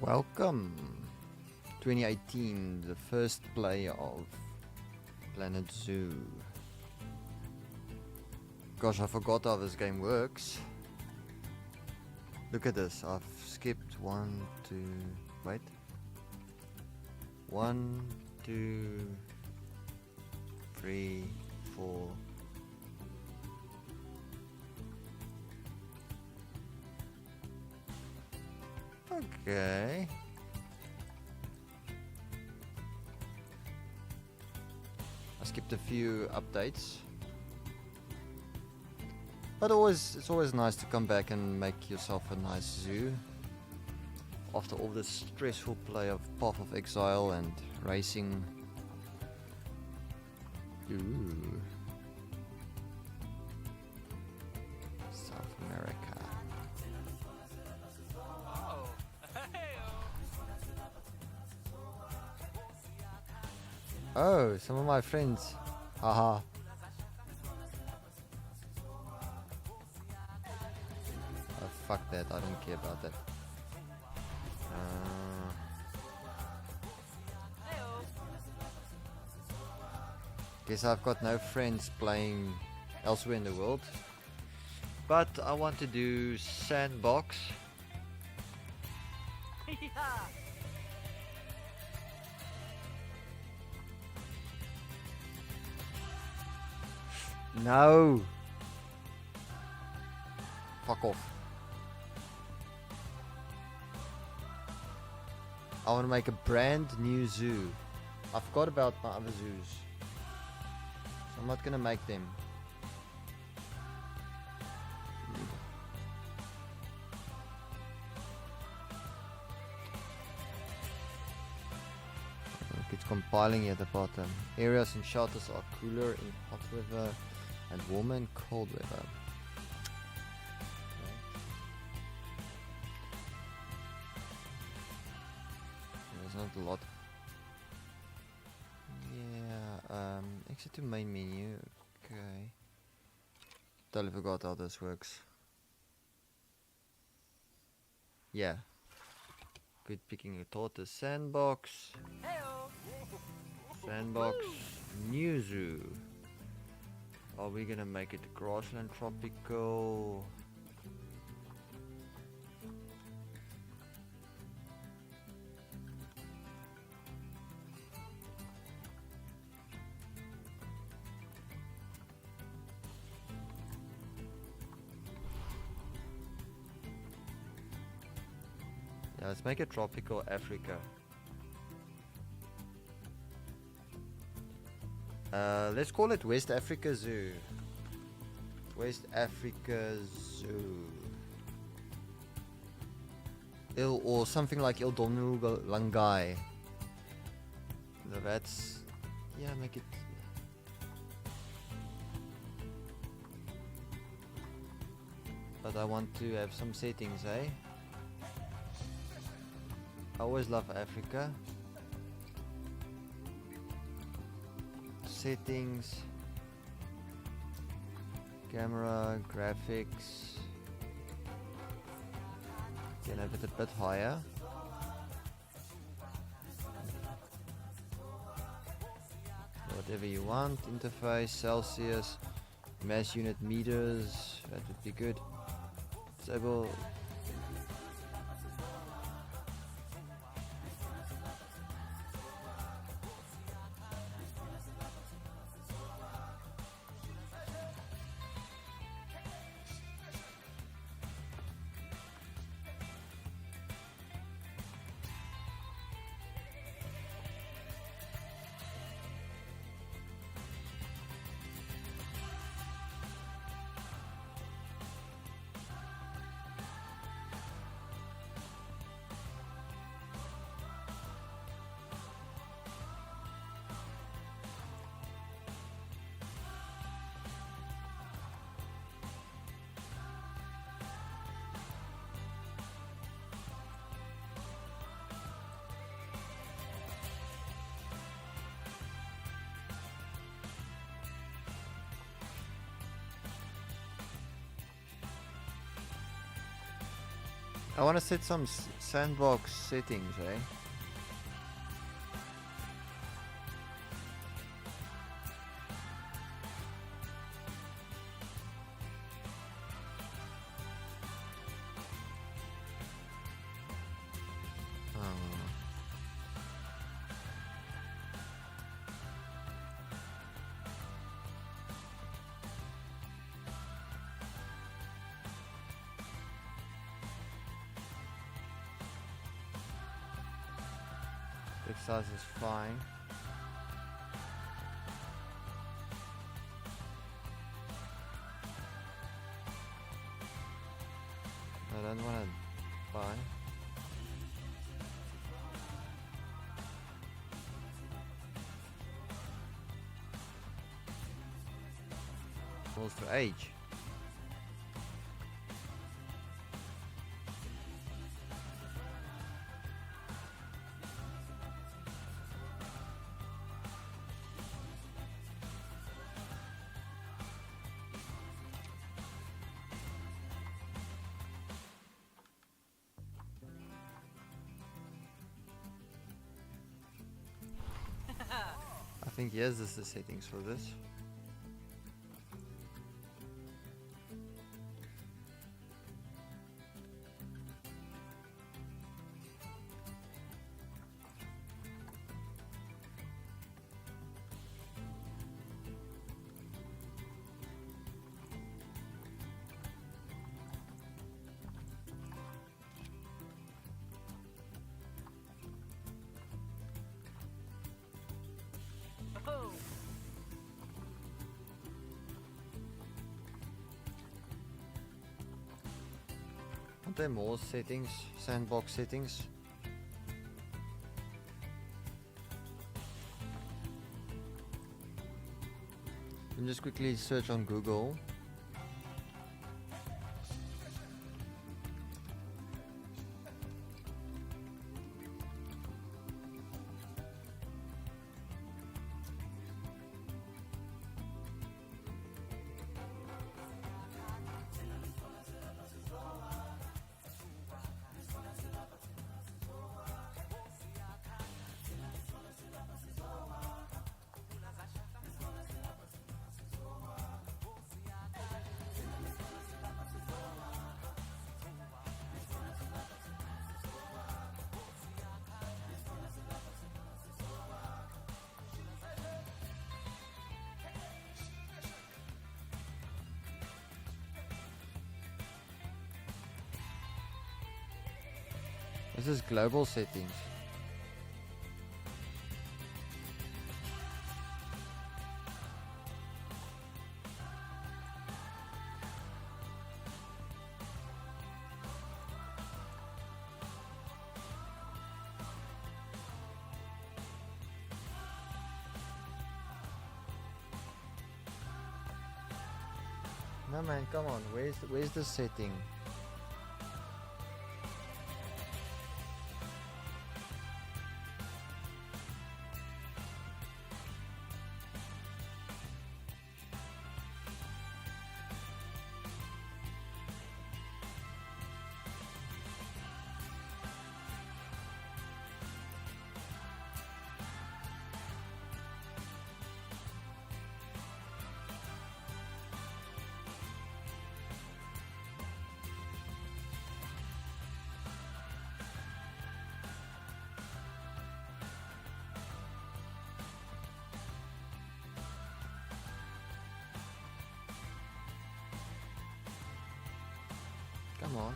Welcome 2018, the first play of Planet Zoo. Gosh, I forgot how this game works. Look at this, I've skipped 1, 2, wait. 1, 2, 3, 4. Okay. I skipped a few updates. But it's always nice to come back and make yourself a nice zoo. After all this stressful play of Path of Exile and racing. Ooh. South America. Oh, some of my friends. Haha. Oh, fuck that. I don't care about that. Guess I've got no friends playing elsewhere in the world. But I want to do sandbox. No. Fuck off. I want to make a brand new zoo. I forgot about my other zoos. So I'm not going to make them. Look, it's compiling here at the bottom. Areas and shelters are cooler in hot weather and warmer in cold weather. There's not a lot. Yeah, exit to main menu. Okay. Totally forgot how this works. Yeah. Good picking a tortoise. Sandbox. Sandbox. New zoo. Are we gonna make it grassland tropical? Yeah, let's make it tropical Africa. Let's call it West Africa Zoo. West Africa Zoo. Or something like Il Domnu Langai. No, that's... Yeah, make it... But I want to have some settings, eh? I always love Africa. Settings, camera, graphics. Can have it a bit higher. Whatever you want. Interface, Celsius, mass unit meters. That would be good. Disable. I want to set some sandbox settings, eh? Text size is fine. I don't want to buy. Equals to age. I think yes, this is the settings for this. Aren't there more settings? Sandbox settings? Let me just quickly search on Google. This is global settings. No man, come on. Where's the setting? Come on.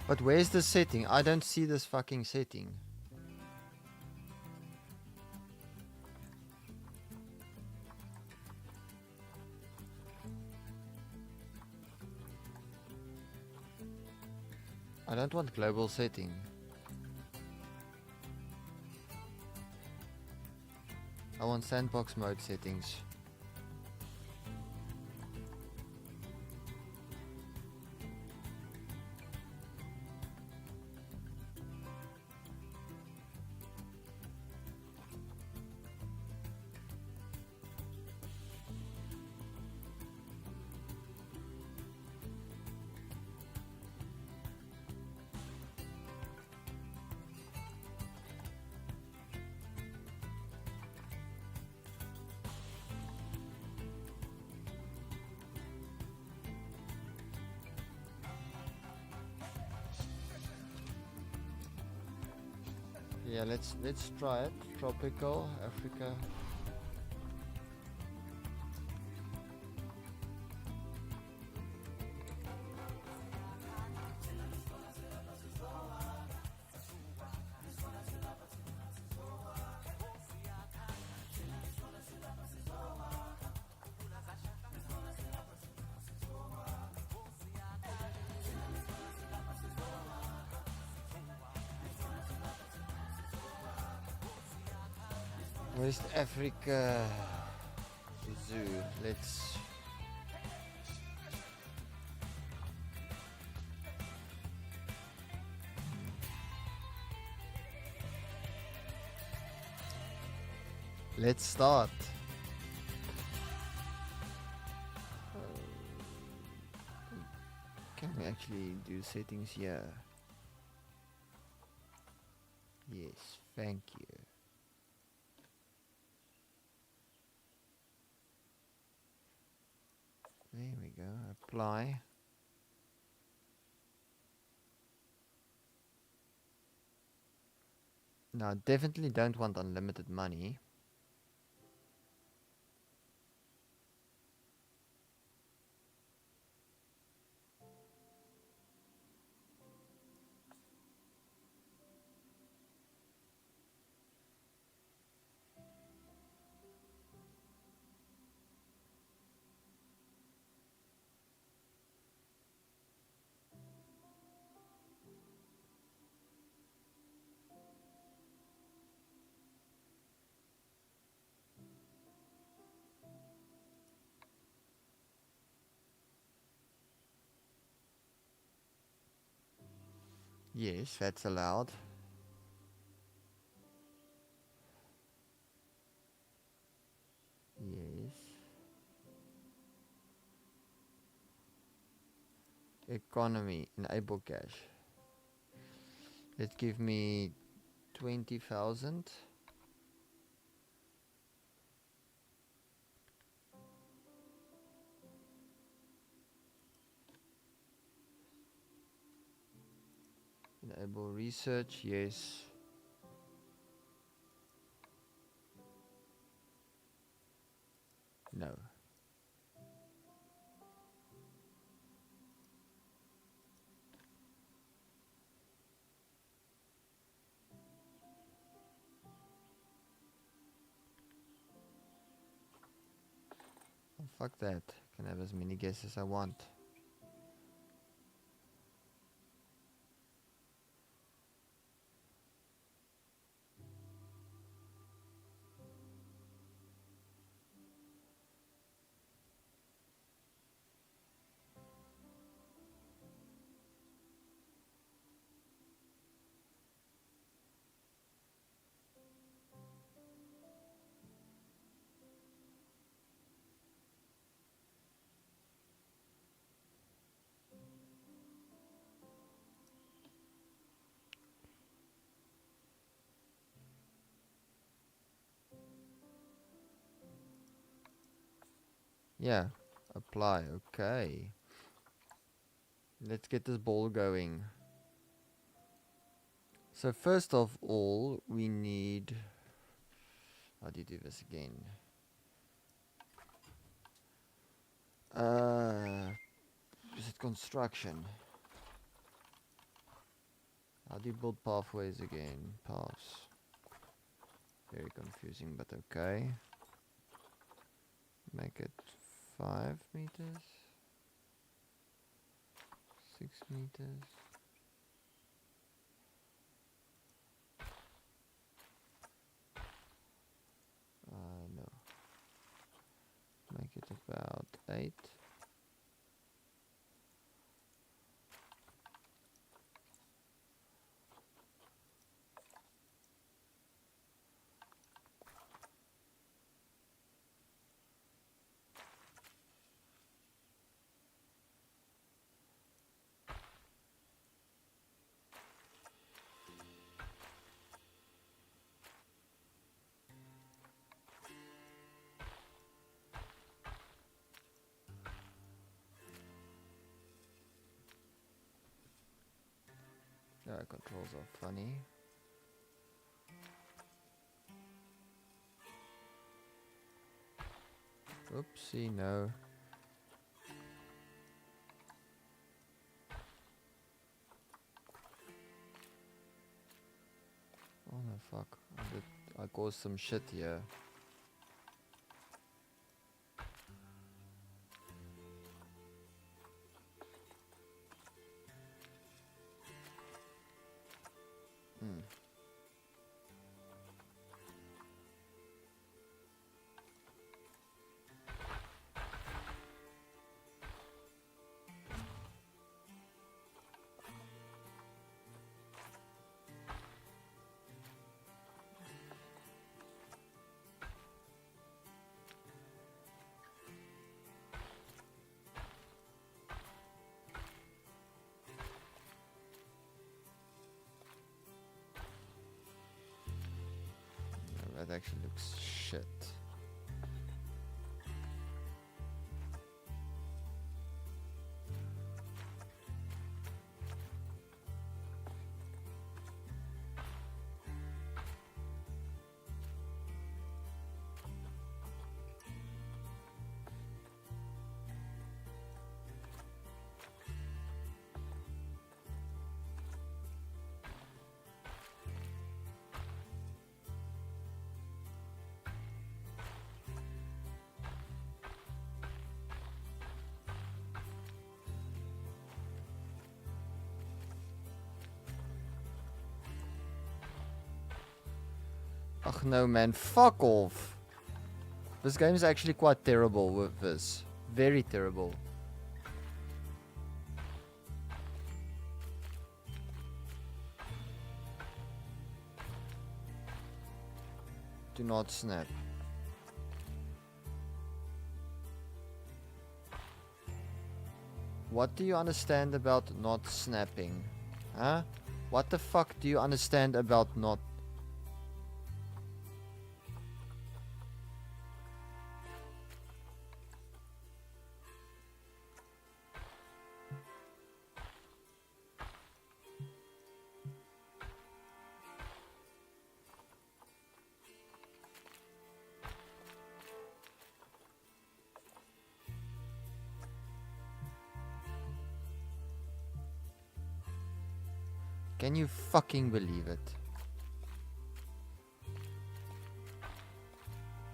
But where's the setting? I don't see this fucking setting. I don't want global setting. I want sandbox mode settings. Yeah, let's try it. Tropical Africa. West Africa Zoo. Let's start. Can we actually do settings here? Yes, thank you. There we go. Apply. Now, definitely don't want unlimited money. Yes, that's allowed. Yes. Economy, enable cash. Let's give me 20,000. Enable research, yes. No. Oh, fuck that. Can have as many guests as I want. Yeah. Apply. Okay. Let's get this ball going. So first of all, we need... How do you do this again? Is it construction? How do you build pathways again? Paths. Very confusing, but okay. Make it 5 meters. 6 meters. 8. Controls are funny. Oopsie, no. Oh no, fuck. I caused some shit here. That actually looks shit. Ugh no man, fuck off. This game is actually quite terrible with this. Very terrible. Do not snap. What do you understand about not snapping? Huh? What the fuck do you understand about not... Can you fucking believe it?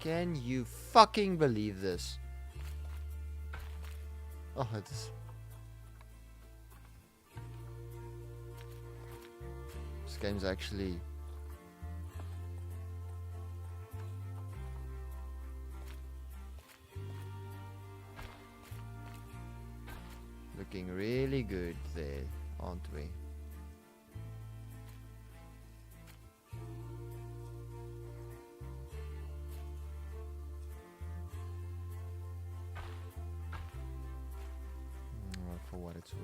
Can you fucking believe this? Oh, it's... This game's actually... looking really good there, aren't we? For what it's worth.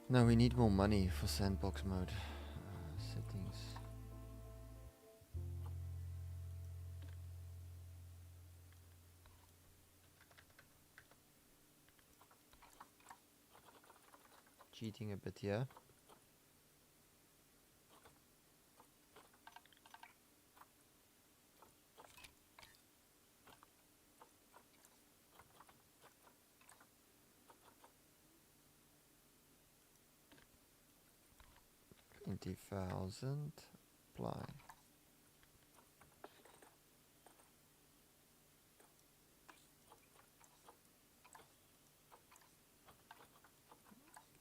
No, we need more money for sandbox mode. Settings. Cheating a bit here. $20,000. apply.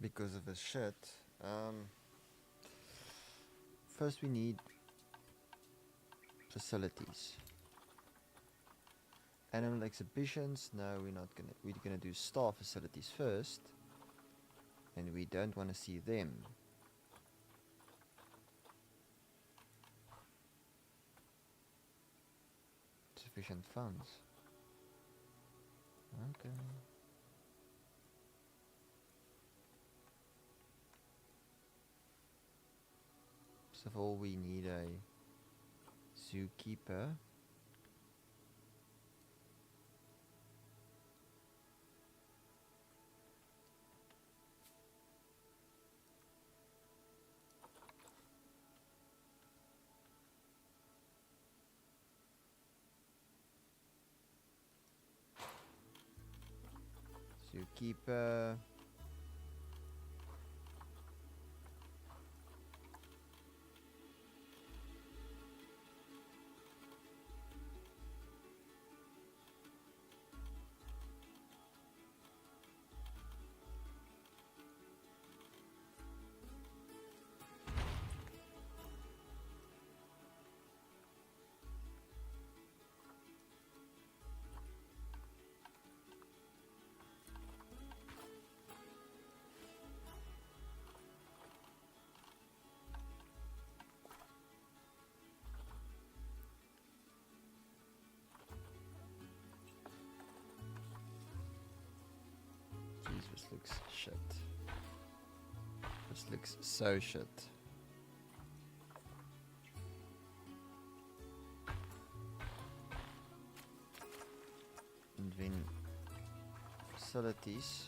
Because of his shit. First we need facilities. Animal exhibitions. No, we're gonna do star facilities first. And we don't want to see them. Sufficient funds. Okay. First of all, we need a zookeeper. Zookeeper. Jeez, this looks shit. This looks so shit. And then facilities.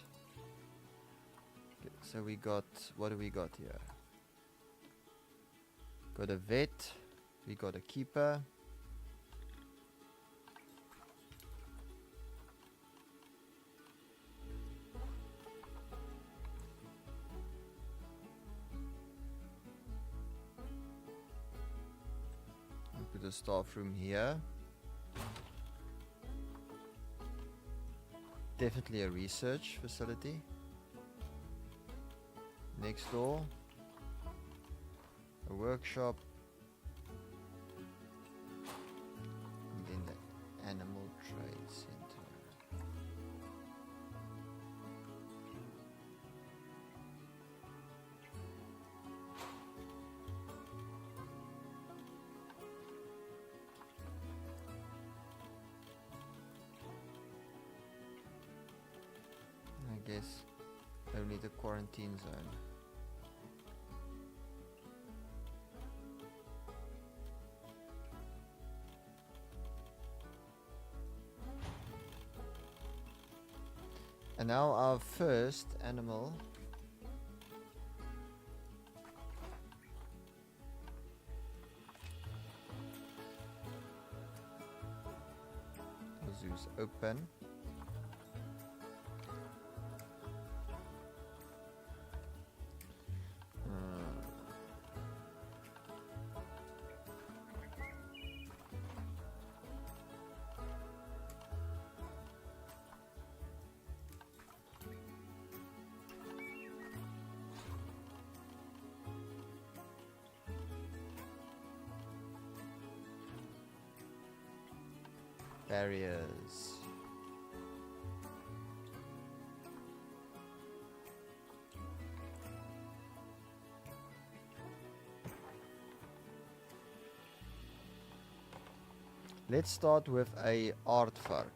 Okay, so we got, what do we got here? Got a vet, we got a keeper. Put a staff room here. Definitely a research facility. Next door, a workshop, and then the animal trade center. I guess only the quarantine zone. And now our first animal the zoo's open. Barriers. Let's start with a aardvark.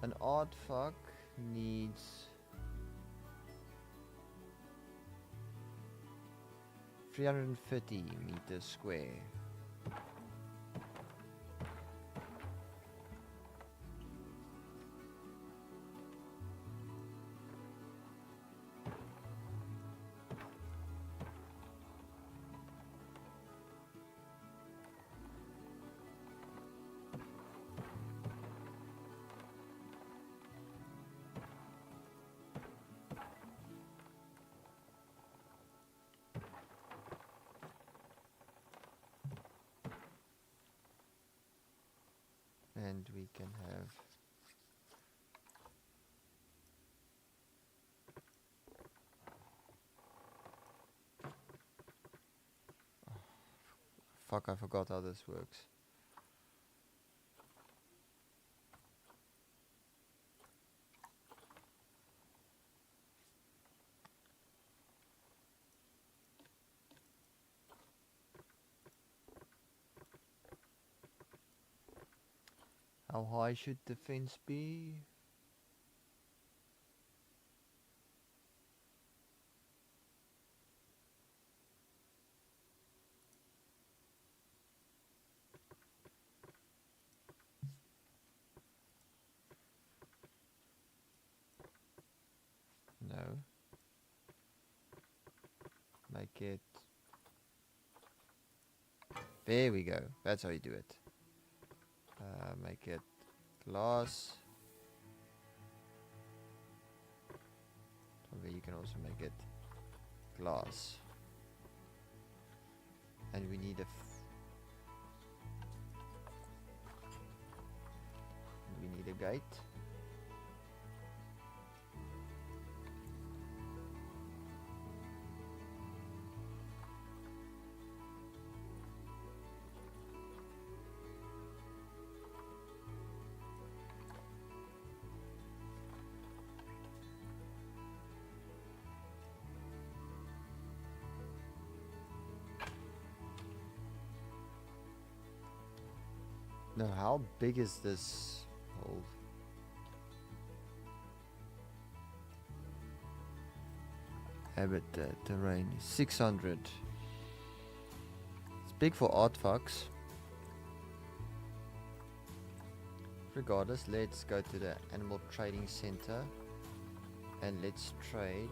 An aardvark needs 350 meters square. and we can have fuck, I forgot how this works. How high should the fence be? No. Make it. There we go. That's how you do it. Make it glass. Over you can also make it glass. And we need a gate. Now, how big is this hole? Habitat terrain 600. It's big for artefacts. Regardless, let's go to the animal trading center and let's trade.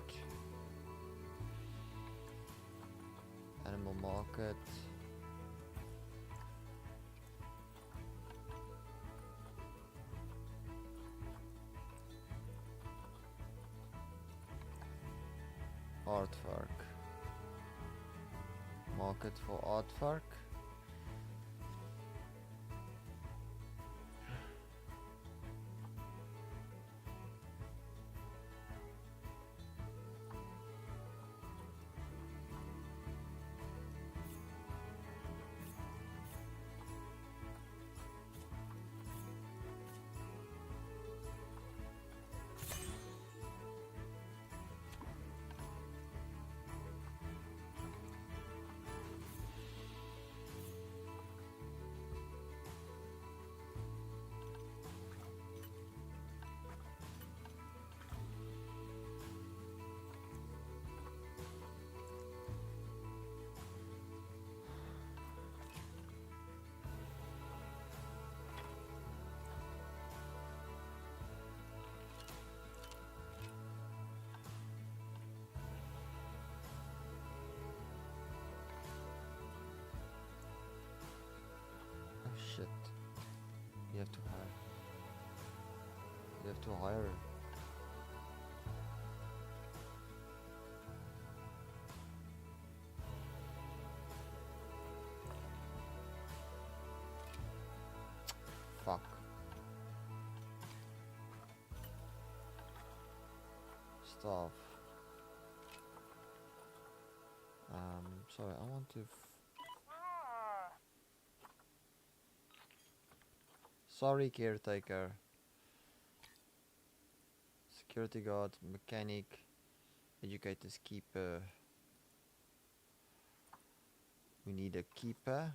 Animal market. Artwork. Market for artwork. Shit. You have to hire. You have to hire. Fuck. Staff. Sorry, I want to. Sorry, caretaker. Security guard, mechanic, educator's keeper. We need a keeper.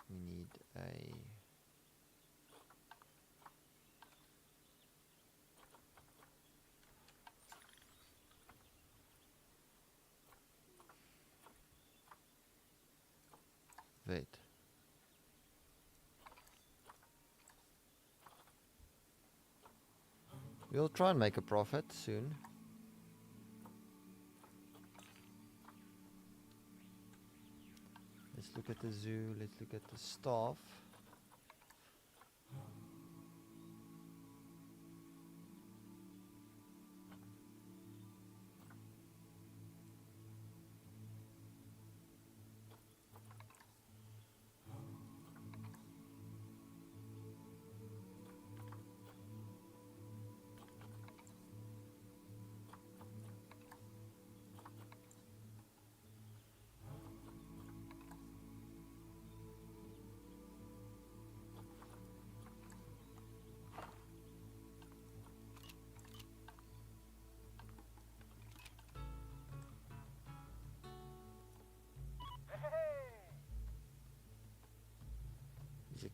We need a vet. We'll try and make a profit soon. Let's look at the zoo, let's look at the staff.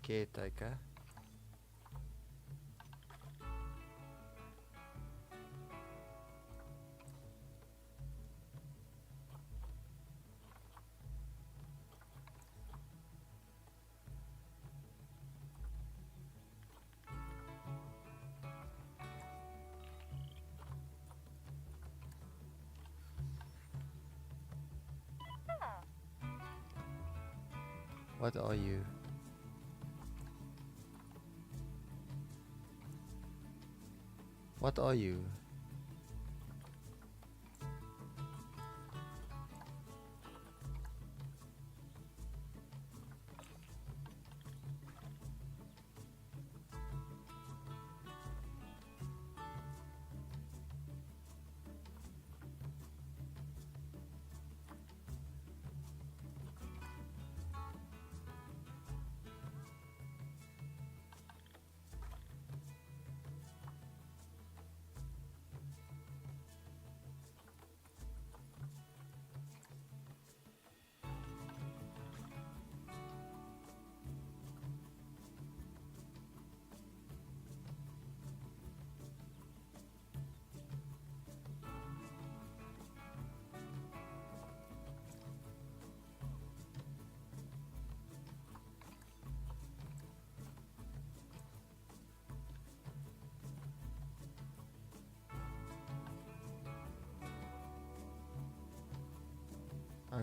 Caretaker. What are you? What are you?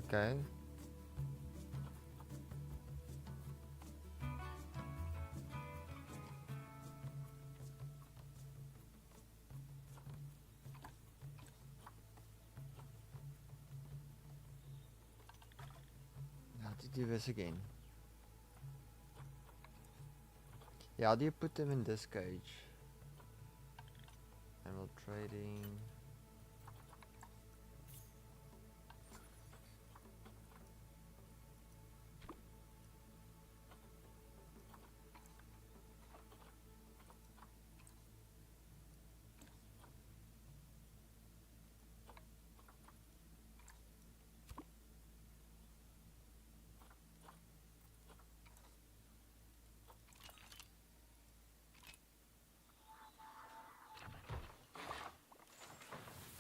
Okay. How to do this again? Yeah, how do you put them in this cage? Animal trading.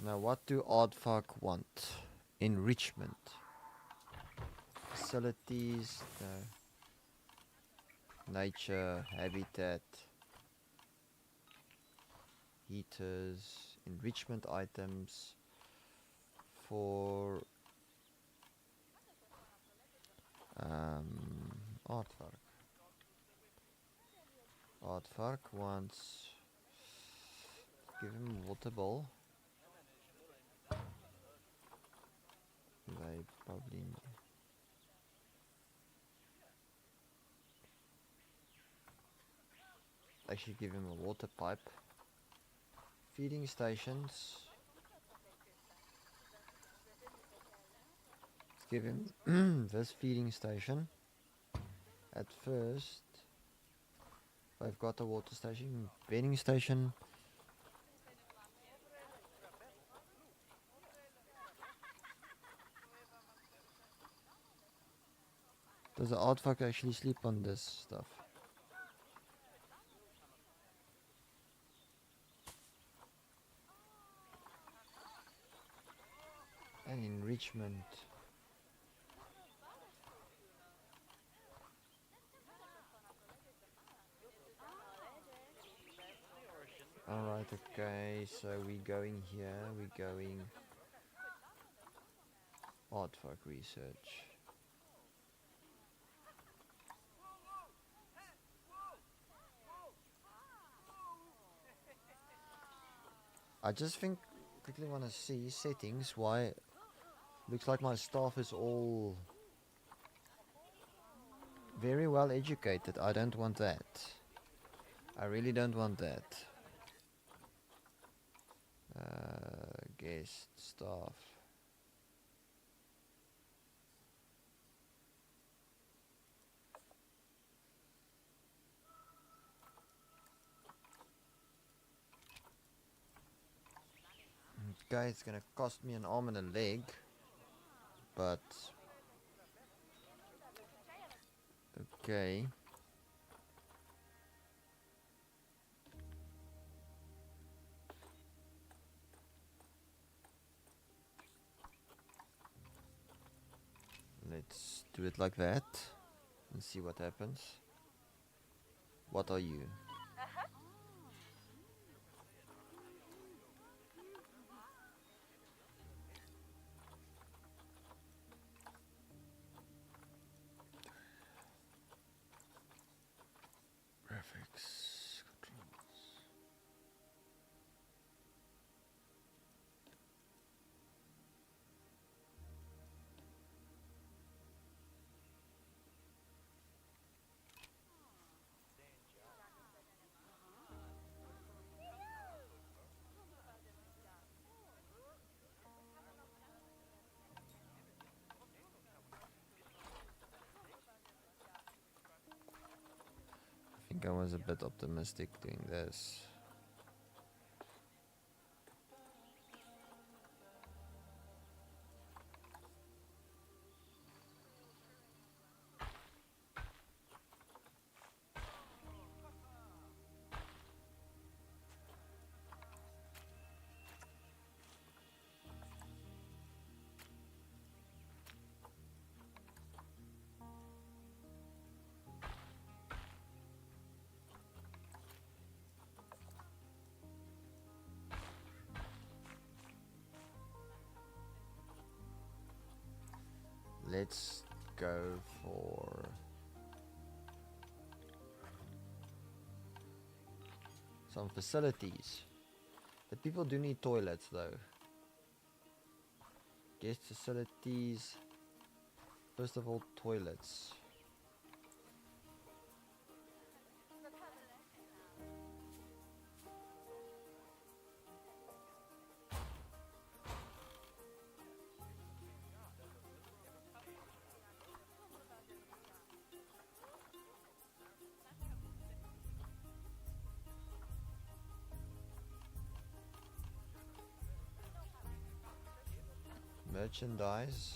Now what do Aardvark want? Enrichment. Facilities, nature, habitat, heaters, enrichment items for Aardvark. Aardvark wants, give him water bowl. They probably actually give him a water pipe. Feeding stations. Let's give him this feeding station. At first, I've got a water station, bedding station. Does the Aardvark actually sleep on this stuff? And enrichment. Alright, okay, so we going here, we going Aardvark research. I just quickly want to see settings, why looks like my staff is all very well educated. I don't want that. I really don't want that. Guest staff. Okay, it's gonna cost me an arm and a leg, but okay. Let's do it like that and see what happens. What are you? Graphics controls. I think I was a bit optimistic doing this. Let's go for some facilities. The people do need toilets though. Guest facilities. First of all, toilets. Merchandise.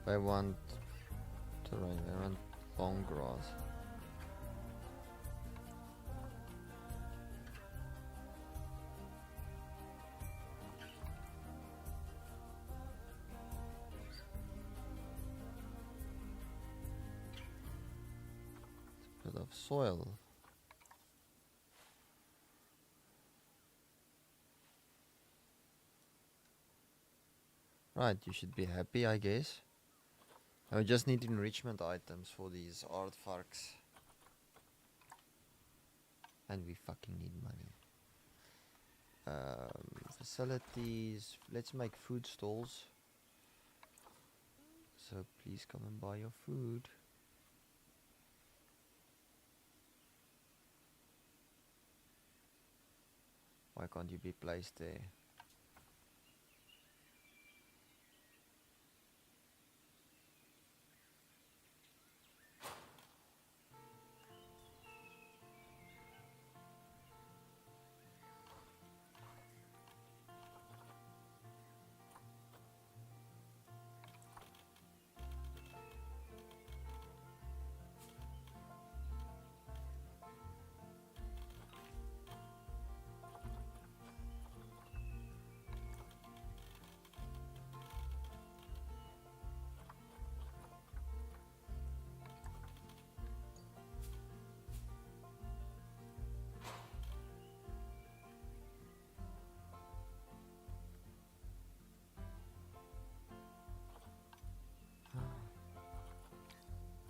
I want terrain, I want long grass. Bit of soil. Right, you should be happy, I guess. I just need enrichment items for these artifacts. And we fucking need money. Facilities. Let's make food stalls. So please come and buy your food. Why can't you be placed there?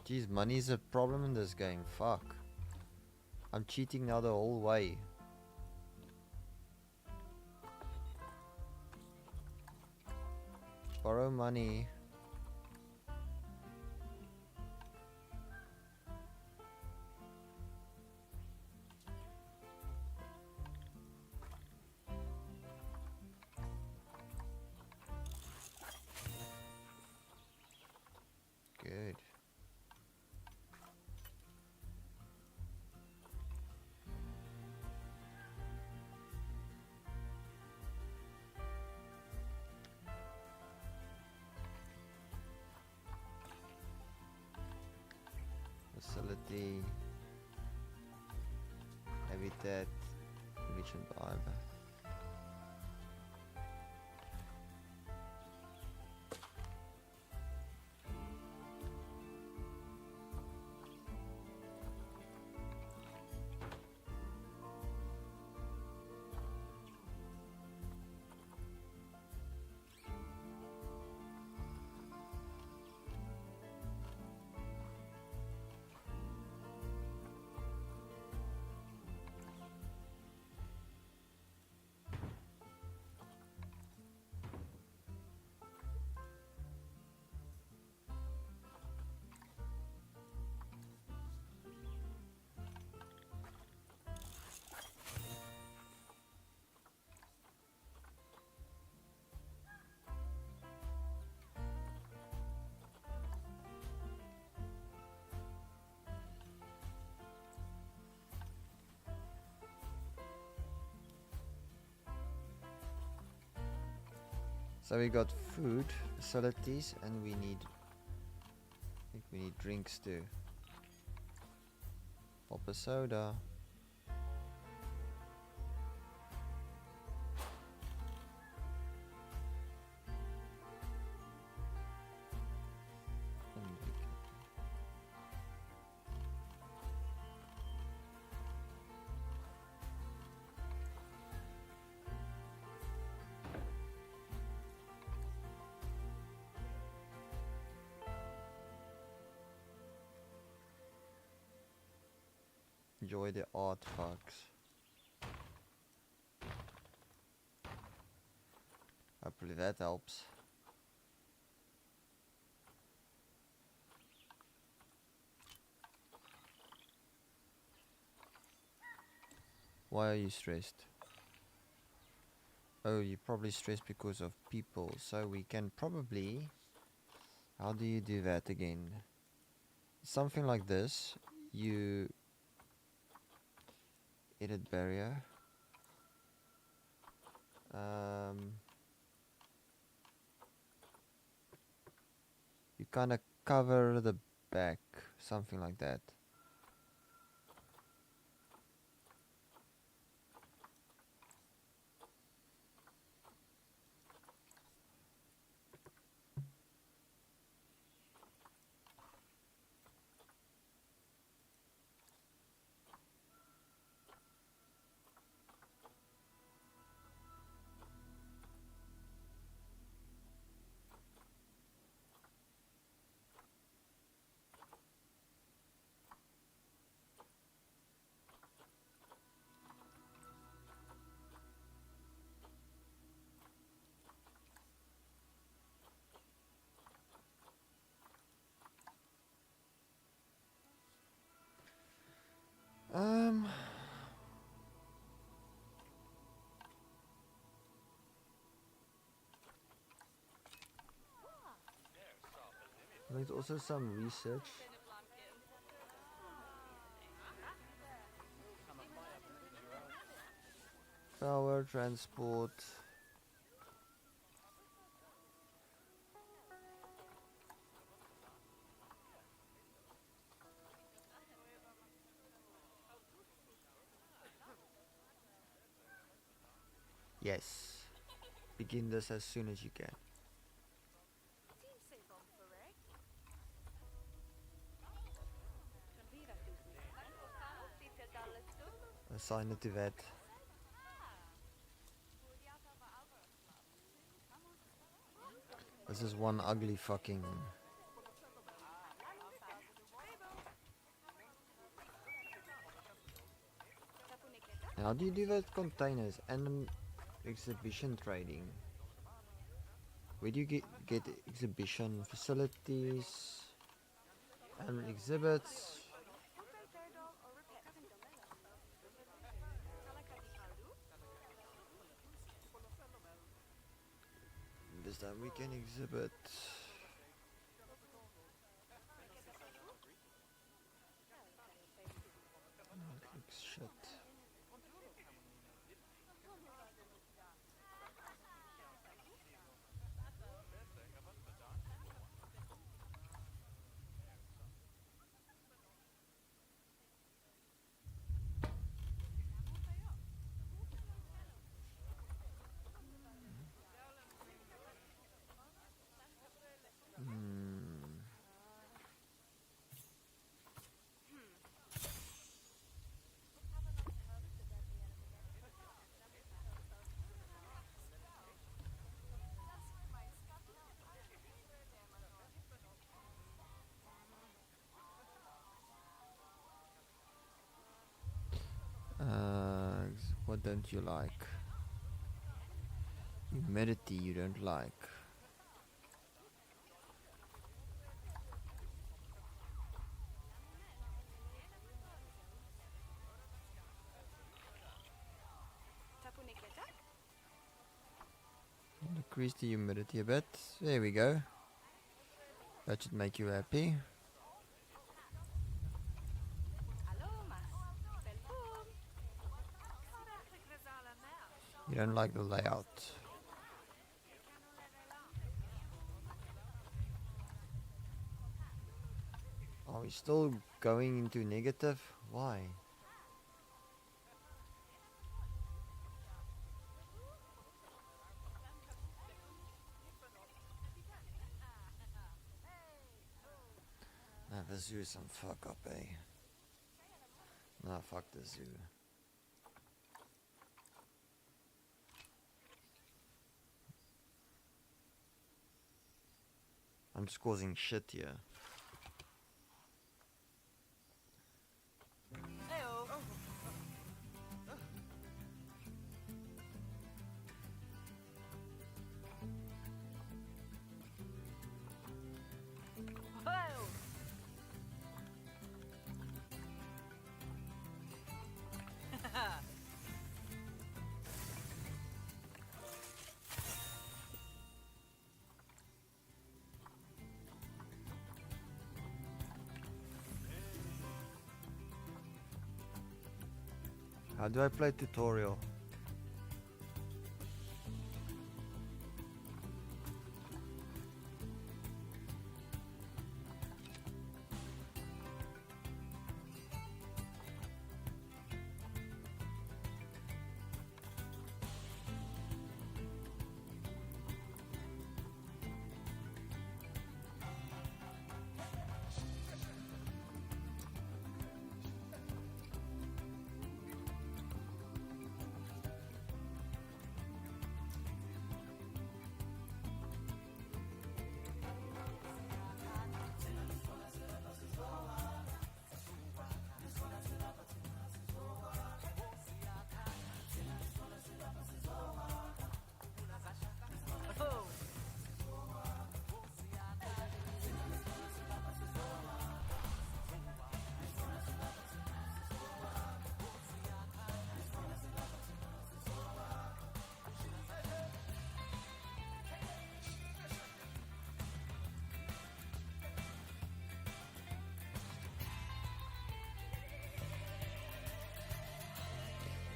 Jeez, money's a problem in this game. Fuck. I'm cheating now the whole way. Borrow money. Good. Facility. Habitat. Enrichment item. So we got food, facilities, and we need, I think we need drinks too. Pop a soda. Enjoy the artifacts. Hopefully that helps. Why are you stressed? Oh, you're probably stressed because of people. So we can probably... How do you do that again? Something like this. You... Edit barrier. You kind of cover the back. Something like that. There's also some research. Power, transport. Yes. Begin this as soon as you can. Assign it to that. This is one ugly fucking... How do you do that containers and exhibition trading? Where do you get exhibition facilities and exhibits? This time we can exhibit. That looks shit. What don't you like? Humidity you don't like. Decrease the humidity a bit. There we go. That should make you happy. You don't like the layout. Are we still going into negative? Why? Nah, the zoo is some fuck up, eh? Nah, fuck the zoo. I'm just causing shit here. How do I play tutorial?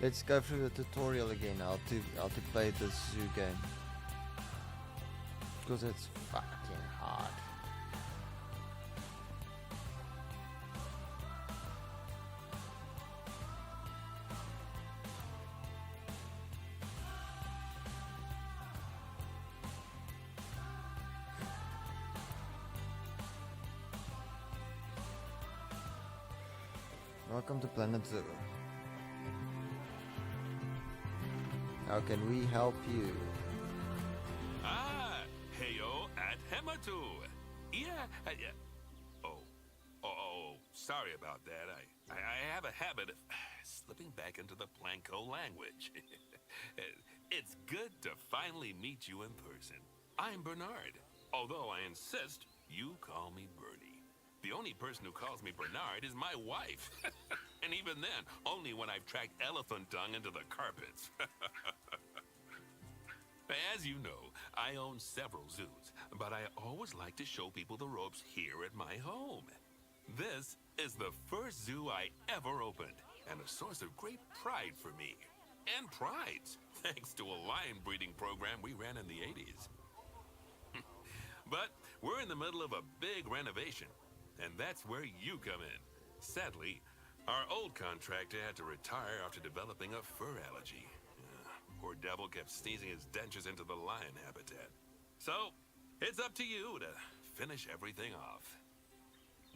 Let's go through the tutorial again, how to play this zoo game. Because it's fucking hard. Welcome to Planet Zoo. How can we help you? Ah, heyo at Hematu. Yeah, oh, sorry about that. I have a habit of slipping back into the Planko language. It's good to finally meet you in person. I'm Bernard, although I insist you call me Bernie. The only person who calls me Bernard is my wife. And even then, only when I've tracked elephant dung into the carpets. As you know, I own several zoos, but I always like to show people the ropes here at my home. This is the first zoo I ever opened, and a source of great pride for me. And prides, thanks to a lion breeding program we ran in the 80s. But we're in the middle of a big renovation, and that's where you come in. Sadly, our old contractor had to retire after developing a fur allergy. Poor devil kept sneezing his dentures into the lion habitat. So, it's up to you to finish everything off.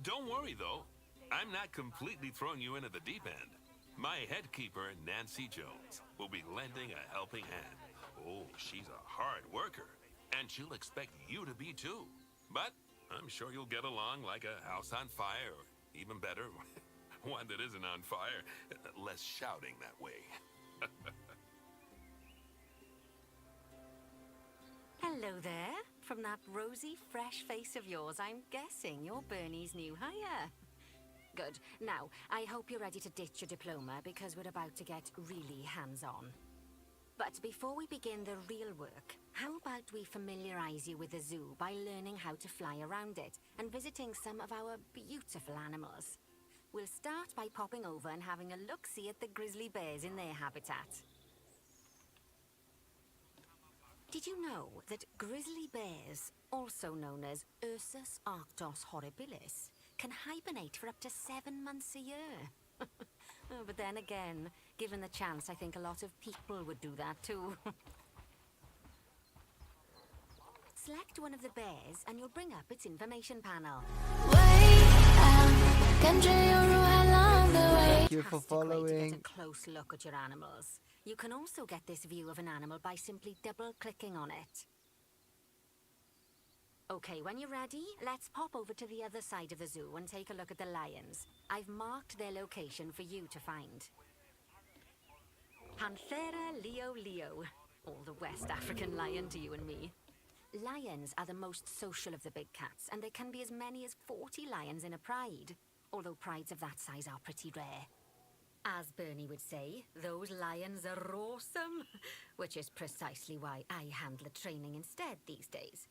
Don't worry, though. I'm not completely throwing you in at the deep end. My head keeper, Nancy Jones, will be lending a helping hand. Oh, she's a hard worker, and she'll expect you to be too. But I'm sure you'll get along like a house on fire, or even better, one that isn't on fire. Less shouting that way. Hello there. From that rosy, fresh face of yours, I'm guessing you're Bernie's new hire. Good. Now, I hope you're ready to ditch your diploma because we're about to get really hands-on. But before we begin the real work, how about we familiarize you with the zoo by learning how to fly around it and visiting some of our beautiful animals? We'll start by popping over and having a look-see at the grizzly bears in their habitat. Did you know that grizzly bears, also known as Ursus arctos horribilis, can hibernate for up to 7 months a year? Oh, but then again, given the chance, I think a lot of people would do that too. Select one of the bears and you'll bring up its information panel. Thank you for following. To get a close look at your animals. You can also get this view of an animal by simply double-clicking on it. Okay, when you're ready, let's pop over to the other side of the zoo and take a look at the lions. I've marked their location for you to find. Panthera leo leo, or the West African lion to you and me. Lions are the most social of the big cats, and there can be as many as 40 lions in a pride, although prides of that size are pretty rare. As Bernie would say, those lions are awesome, which is precisely why I handle the training instead these days.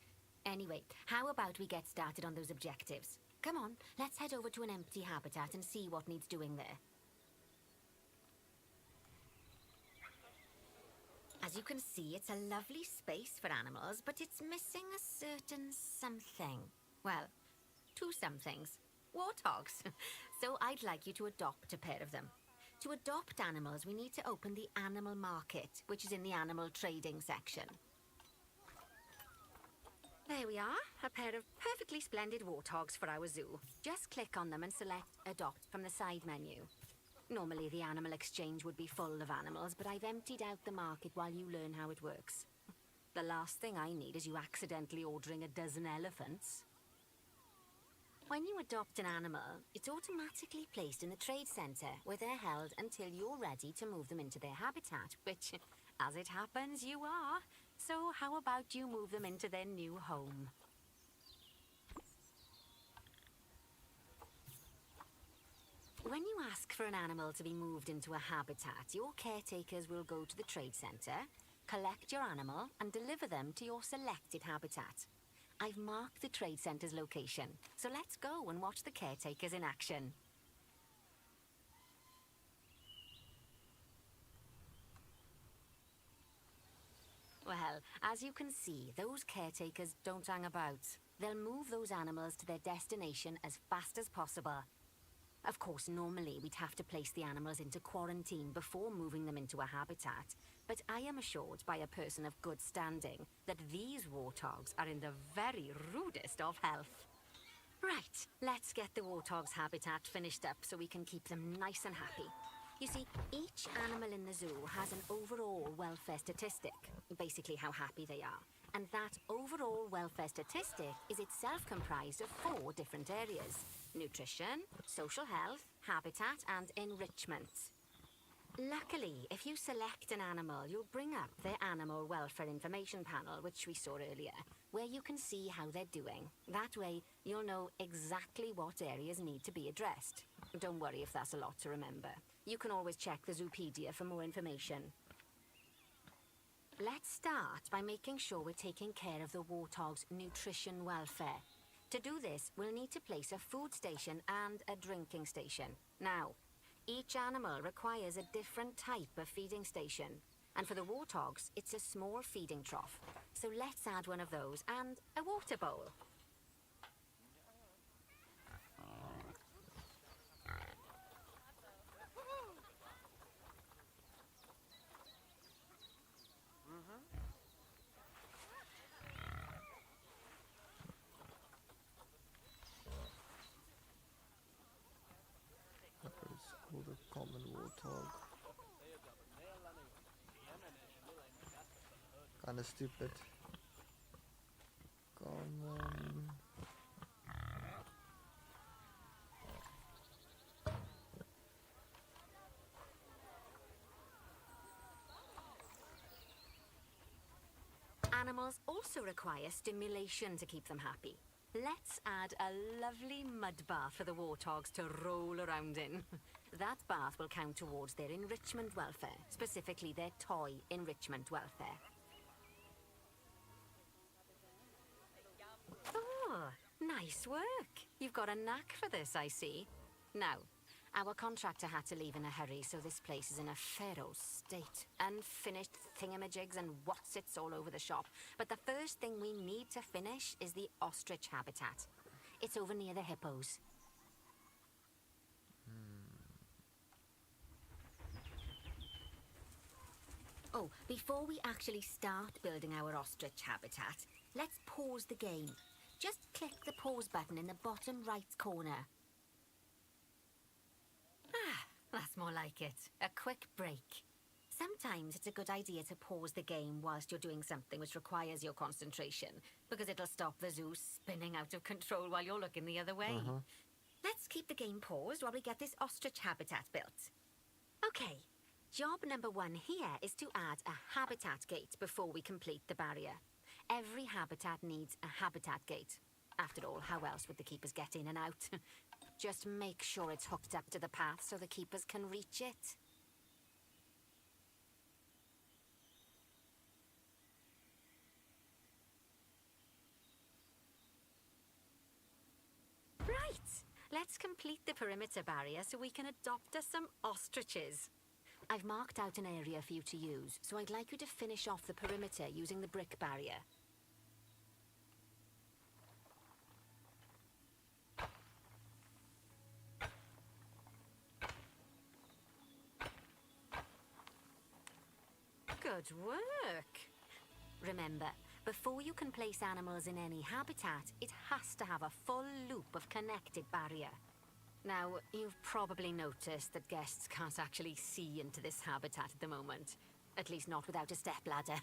Anyway, how about we get started on those objectives? Come on, let's head over to an empty habitat and see what needs doing there. As you can see, it's a lovely space for animals, but it's missing a certain something. Well, two somethings. Warthogs. So I'd like you to adopt a pair of them. To adopt animals, we need to open the animal market, which is in the animal trading section. There we are, a pair of perfectly splendid warthogs for our zoo. Just click on them and select Adopt from the side menu. Normally the animal exchange would be full of animals, but I've emptied out the market while you learn how it works. The last thing I need is you accidentally ordering a dozen elephants. When you adopt an animal, it's automatically placed in the trade center, where they're held until you're ready to move them into their habitat, which, as it happens, you are. So how about you move them into their new home? When you ask for an animal to be moved into a habitat, your caretakers will go to the trade center, collect your animal, and deliver them to your selected habitat. I've marked the trade center's location, so let's go and watch the caretakers in action. Well, as you can see, those caretakers don't hang about. They'll move those animals to their destination as fast as possible. Of course, normally we'd have to place the animals into quarantine before moving them into a habitat, but I am assured by a person of good standing that these warthogs are in the very rudest of health. Right, let's get the warthog's habitat finished up so we can keep them nice and happy. You see, each animal in the zoo has an overall welfare statistic, basically how happy they are. And that overall welfare statistic is itself comprised of 4 different areas: nutrition, social health, habitat, and enrichment. Luckily, if you select an animal, you'll bring up their animal welfare information panel, which we saw earlier, where you can see how they're doing. That way, you'll know exactly what areas need to be addressed. Don't worry if that's a lot to remember. You can always check the Zoopedia for more information. Let's start by making sure we're taking care of the warthog's nutrition welfare. To do this, we'll need to place a food station and a drinking station. Now, each animal requires a different type of feeding station. And for the warthogs, it's a small feeding trough. So let's add one of those and a water bowl. It's called a common warthog. Kinda stupid. Common. Animals also require stimulation to keep them happy. Let's add a lovely mud bath for the warthogs to roll around in. That bath will count towards their enrichment welfare, specifically their toy enrichment welfare. Oh, nice work. You've got a knack for this, I see. Now, our contractor had to leave in a hurry, so this place is in a fair old state. Unfinished thingamajigs and what's-its all over the shop. But the first thing we need to finish is the ostrich habitat. It's over near the hippos. Oh, before we actually start building our ostrich habitat, let's pause the game. Just click the pause button in the bottom right corner. Ah, that's more like it. A quick break. Sometimes it's a good idea to pause the game whilst you're doing something which requires your concentration, because it'll stop the zoo spinning out of control while you're looking the other way. Let's keep the game paused while we get this ostrich habitat built. Okay, job number 1 here is to add a habitat gate before we complete the barrier. Every habitat needs a habitat gate. After all, how else would the keepers get in and out? Just make sure it's hooked up to the path so the keepers can reach it. Right, let's complete the perimeter barrier so we can adopt us some ostriches. I've marked out an area for you to use, so I'd like you to finish off the perimeter using the brick barrier. Good work! Remember, before you can place animals in any habitat, it has to have a full loop of connected barrier. Now, you've probably noticed that guests can't actually see into this habitat at the moment. At least not without a stepladder.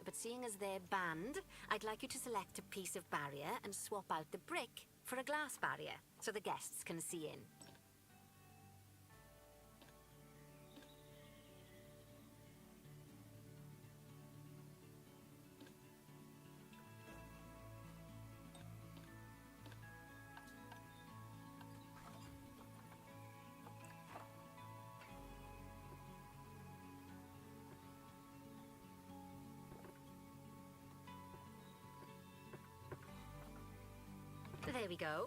But seeing as they're banned, I'd like you to select a piece of barrier and swap out the brick for a glass barrier, so the guests can see in. There we go.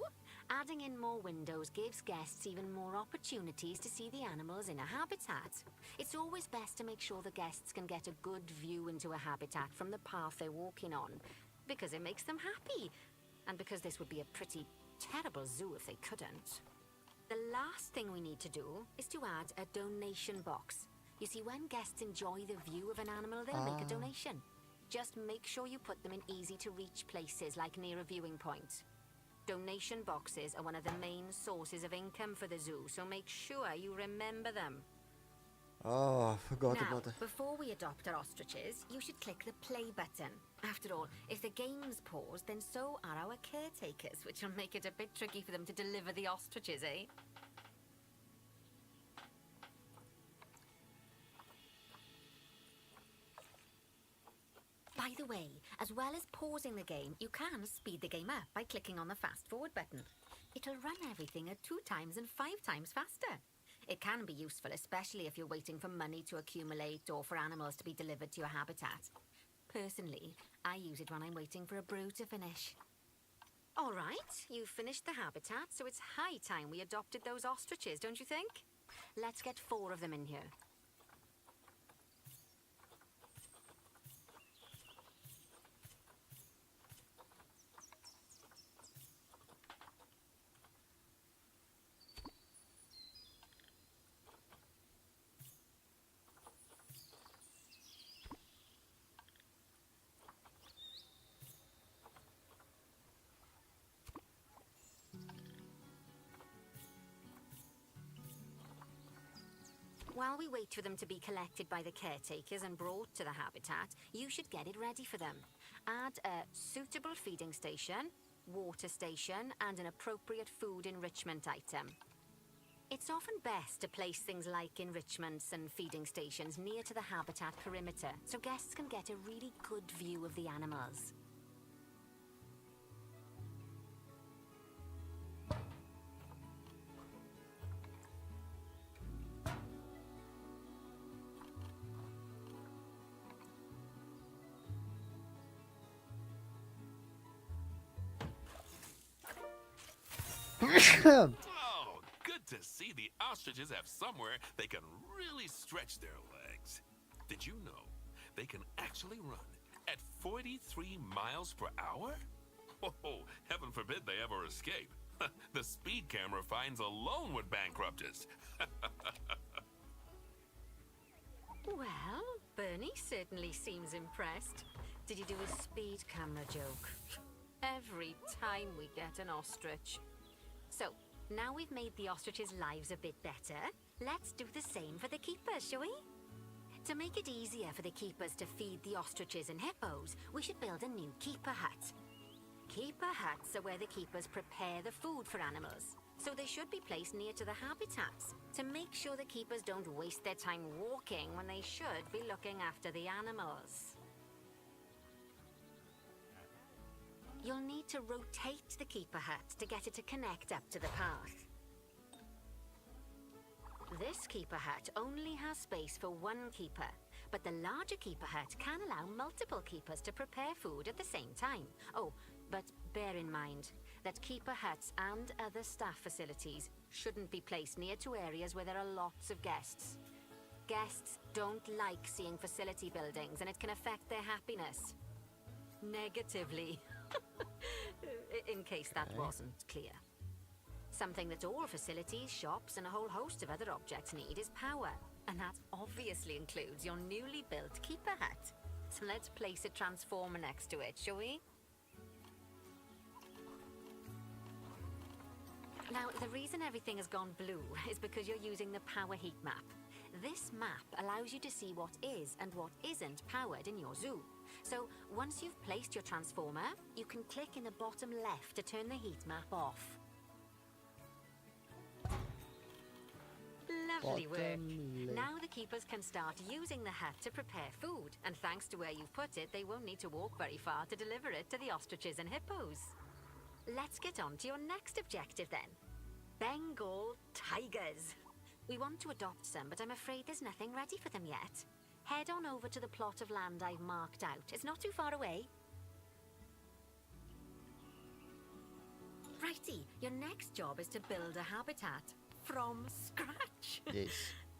Adding in more windows gives guests even more opportunities to see the animals in a habitat. It's always best to make sure the guests can get a good view into a habitat from the path they're walking on, because it makes them happy, and because this would be a pretty terrible zoo if they couldn't. The last thing we need to do is to add a donation box. You see, when guests enjoy the view of an animal, they'll make a donation. Just make sure you put them in easy-to-reach places, like near a viewing point. Donation boxes are one of the main sources of income for the zoo, so make sure you remember them. Oh, I forgot Now, about that. before we adopt our ostriches, you should click the play button. After all, if the game's paused, then so are our caretakers, which will make it a bit tricky for them to deliver the ostriches, eh? By the way, as well as pausing the game, you can speed the game up by clicking on the fast forward button. It'll run everything at 2 times and 5 times faster. It can be useful, especially if you're waiting for money to accumulate or for animals to be delivered to your habitat. Personally, I use it when I'm waiting for a brew to finish. All right, you've finished the habitat, so it's high time we adopted those ostriches, don't you think? Let's get 4 of them in here. While we wait for them to be collected by the caretakers and brought to the habitat, you should get it ready for them. Add a suitable feeding station, water station, and an appropriate food enrichment item. It's often best to place things like enrichments and feeding stations near to the habitat perimeter, so guests can get a really good view of the animals. Oh, good to see the ostriches have somewhere they can really stretch their legs. Did you know they can actually run at 43 miles per hour? Oh, heaven forbid they ever escape. The speed camera fines alone would bankrupt us. Well, Bernie certainly seems impressed. Did you do a speed camera joke? Every time we get an ostrich. So, now we've made the ostriches' lives a bit better, let's do the same for the keepers, shall we? To make it easier for the keepers to feed the ostriches and hippos, we should build a new keeper hut. Keeper huts are where the keepers prepare the food for animals, so they should be placed near to the habitats to make sure the keepers don't waste their time walking when they should be looking after the animals. You'll need to rotate the keeper hut to get it to connect up to the path. This keeper hut only has space for 1 keeper, but the larger keeper hut can allow multiple keepers to prepare food at the same time. Oh, but bear in mind that keeper huts and other staff facilities shouldn't be placed near to areas where there are lots of guests. Guests don't like seeing facility buildings, and it can affect their happiness negatively. In case that wasn't clear. Something that all facilities, shops, and a whole host of other objects need is power. And that obviously includes your newly built keeper hut. So let's place a transformer next to it, shall we? Now, the reason everything has gone blue is because you're using the power heat map. This map allows you to see what is and what isn't powered in your zoo. So, once you've placed your transformer, you can click in the bottom left to turn the heat map off. Lovely work. Now the keepers can start using the hut to prepare food, and thanks to where you've put it, they won't need to walk very far to deliver it to the ostriches and hippos. Let's get on to your next objective then. Bengal tigers. We want to adopt some, but I'm afraid there's nothing ready for them yet. Head on over to the plot of land I've marked out. It's not too far away. Right, Righty, your next job is to build a habitat from scratch. Yes.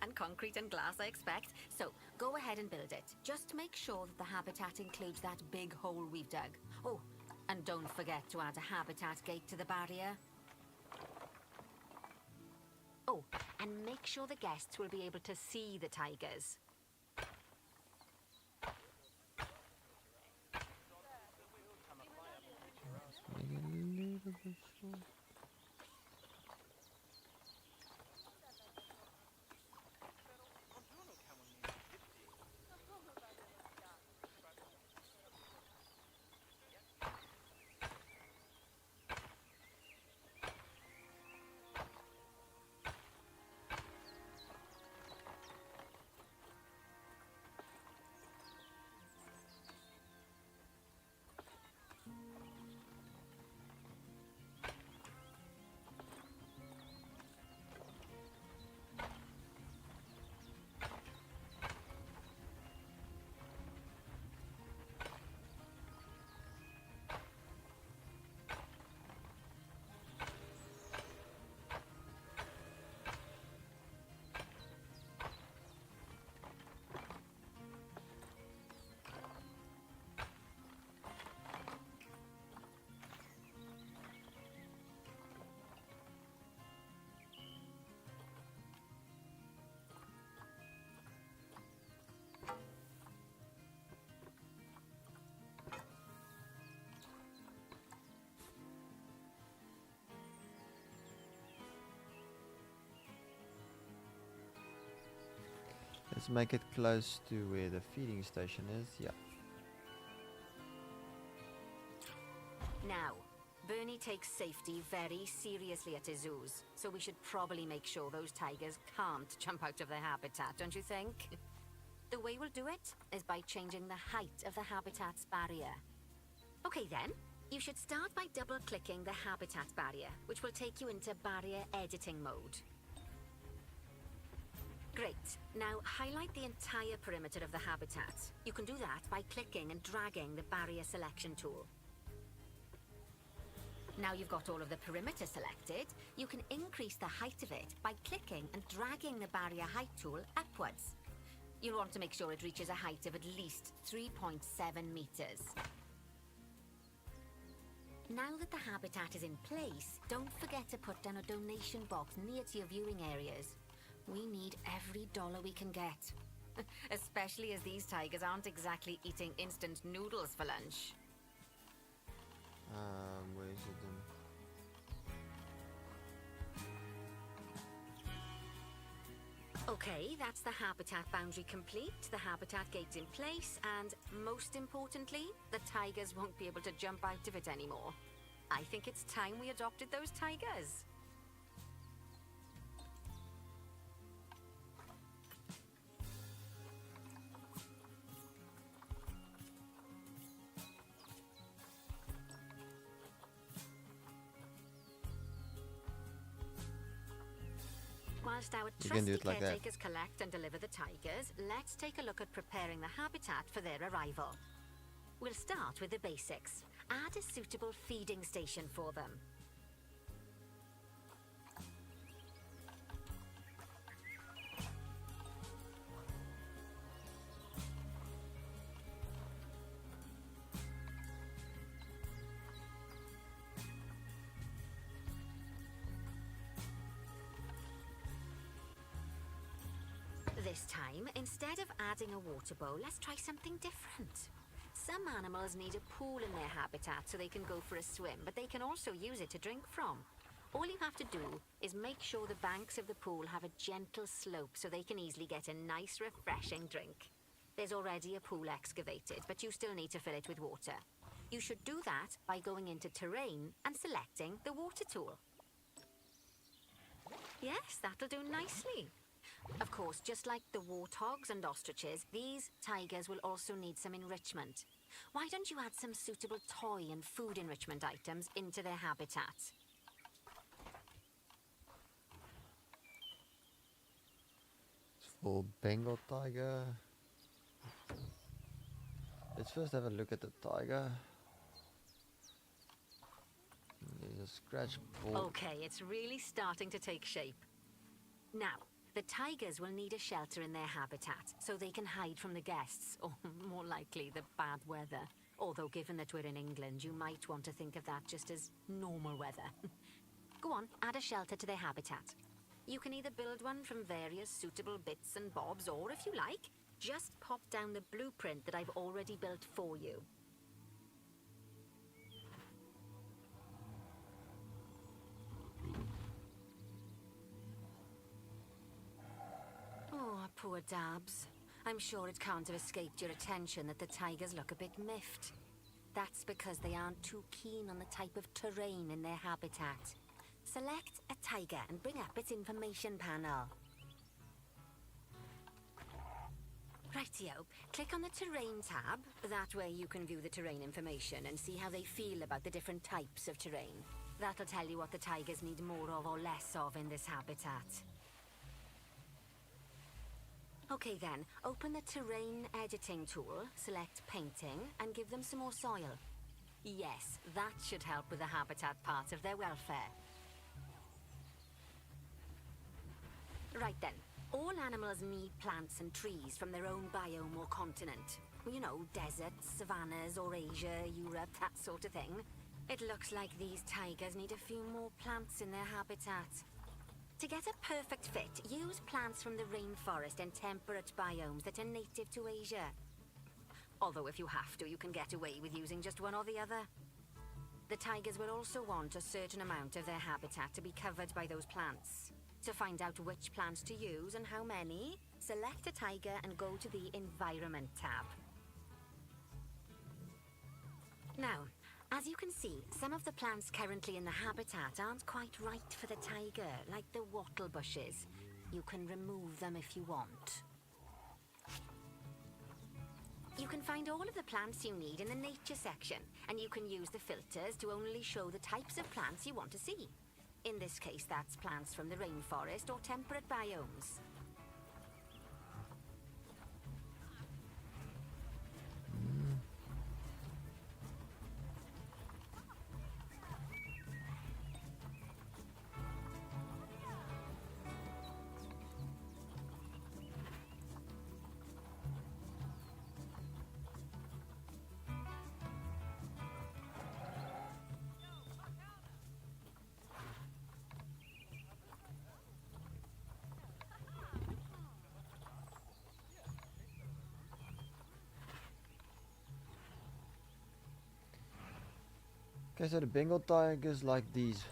And concrete and glass, I expect. So, go ahead and build it. Just make sure that the habitat includes that big hole we've dug. Oh, and don't forget to add a habitat gate to the barrier. Oh, and make sure the guests will be able to see the tigers. Make it a little bit short. Let's make it close to where the feeding station is. Yeah. Now, Bernie takes safety very seriously at his zoos, so we should probably make sure those tigers can't jump out of their habitat, don't you think? The way we'll do it is by changing the height of the habitat's barrier. Okay then, you should start by double-clicking the habitat barrier, which will take you into barrier editing mode. Great. Now highlight the entire perimeter of the habitat. You can do that by clicking and dragging the barrier selection tool. Now you've got all of the perimeter selected, you can increase the height of it by clicking and dragging the barrier height tool upwards. You'll want to make sure it reaches a height of at least 3.7 meters. Now that the habitat is in place, don't forget to put down a donation box near to your viewing areas. We need every dollar we can get. Especially as these tigers aren't exactly eating instant noodles for lunch. Where is it then? Okay, that's the habitat boundary complete, the habitat gate's in place, and most importantly, the tigers won't be able to jump out of it anymore. I think it's time we adopted those tigers. Whilst our You can do trusty it like that. caretakers collect and deliver the tigers, let's take a look at preparing the habitat for their arrival. We'll start with the basics. Add a suitable feeding station for them. This time, instead of adding a water bowl, let's try something different. Some animals need a pool in their habitat so they can go for a swim, but they can also use it to drink from. All you have to do is make sure the banks of the pool have a gentle slope so they can easily get a nice, refreshing drink. There's already a pool excavated, but you still need to fill it with water. You should do that by going into terrain and selecting the water tool. Yes, that'll do nicely. Of course, just like the warthogs and ostriches, these tigers will also need some enrichment. Why don't you add some suitable toy and food enrichment items into their habitat? For Bengal tiger. Let's first have a look at the tiger. There's a scratch ball. Okay, it's really starting to take shape. Now, the tigers will need a shelter in their habitat so they can hide from the guests, or more likely, the bad weather. Although, given that we're in England, you might want to think of that just as normal weather. Go on, add a shelter to their habitat. You can either build one from various suitable bits and bobs, or if you like, just pop down the blueprint that I've already built for you. Oh, poor Dabs. I'm sure it can't have escaped your attention that the tigers look a bit miffed. That's because they aren't too keen on the type of terrain in their habitat. Select a tiger and bring up its information panel. Rightio, click on the terrain tab. That way you can view the terrain information and see how they feel about the different types of terrain. That'll tell you what the tigers need more of or less of in this habitat. Okay then, open the terrain editing tool, select painting, and give them some more soil. Yes, that should help with the habitat part of their welfare. Right then, all animals need plants and trees from their own biome or continent. You know, deserts, savannas, or Asia, Europe, that sort of thing. It looks like these tigers need a few more plants in their habitat. To get a perfect fit, use plants from the rainforest and temperate biomes that are native to Asia. Although if you have to, you can get away with using just one or the other. The tigers will also want a certain amount of their habitat to be covered by those plants. To find out which plants to use and how many, select a tiger and go to the Environment tab. Now, as you can see, some of the plants currently in the habitat aren't quite right for the tiger, like the wattle bushes. You can remove them if you want. You can find all of the plants you need in the nature section, and you can use the filters to only show the types of plants you want to see. In this case, that's plants from the rainforest or temperate biomes. Okay, so the Bengal tigers like these.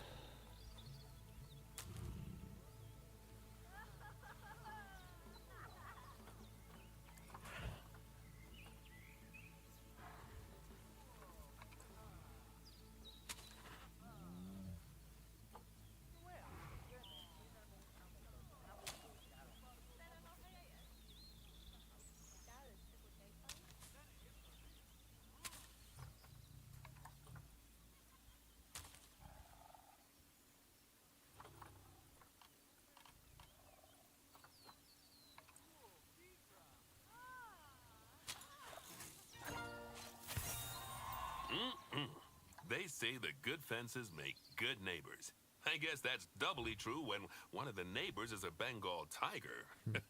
They say that good fences make good neighbors. I guess that's doubly true when one of the neighbors is a Bengal tiger.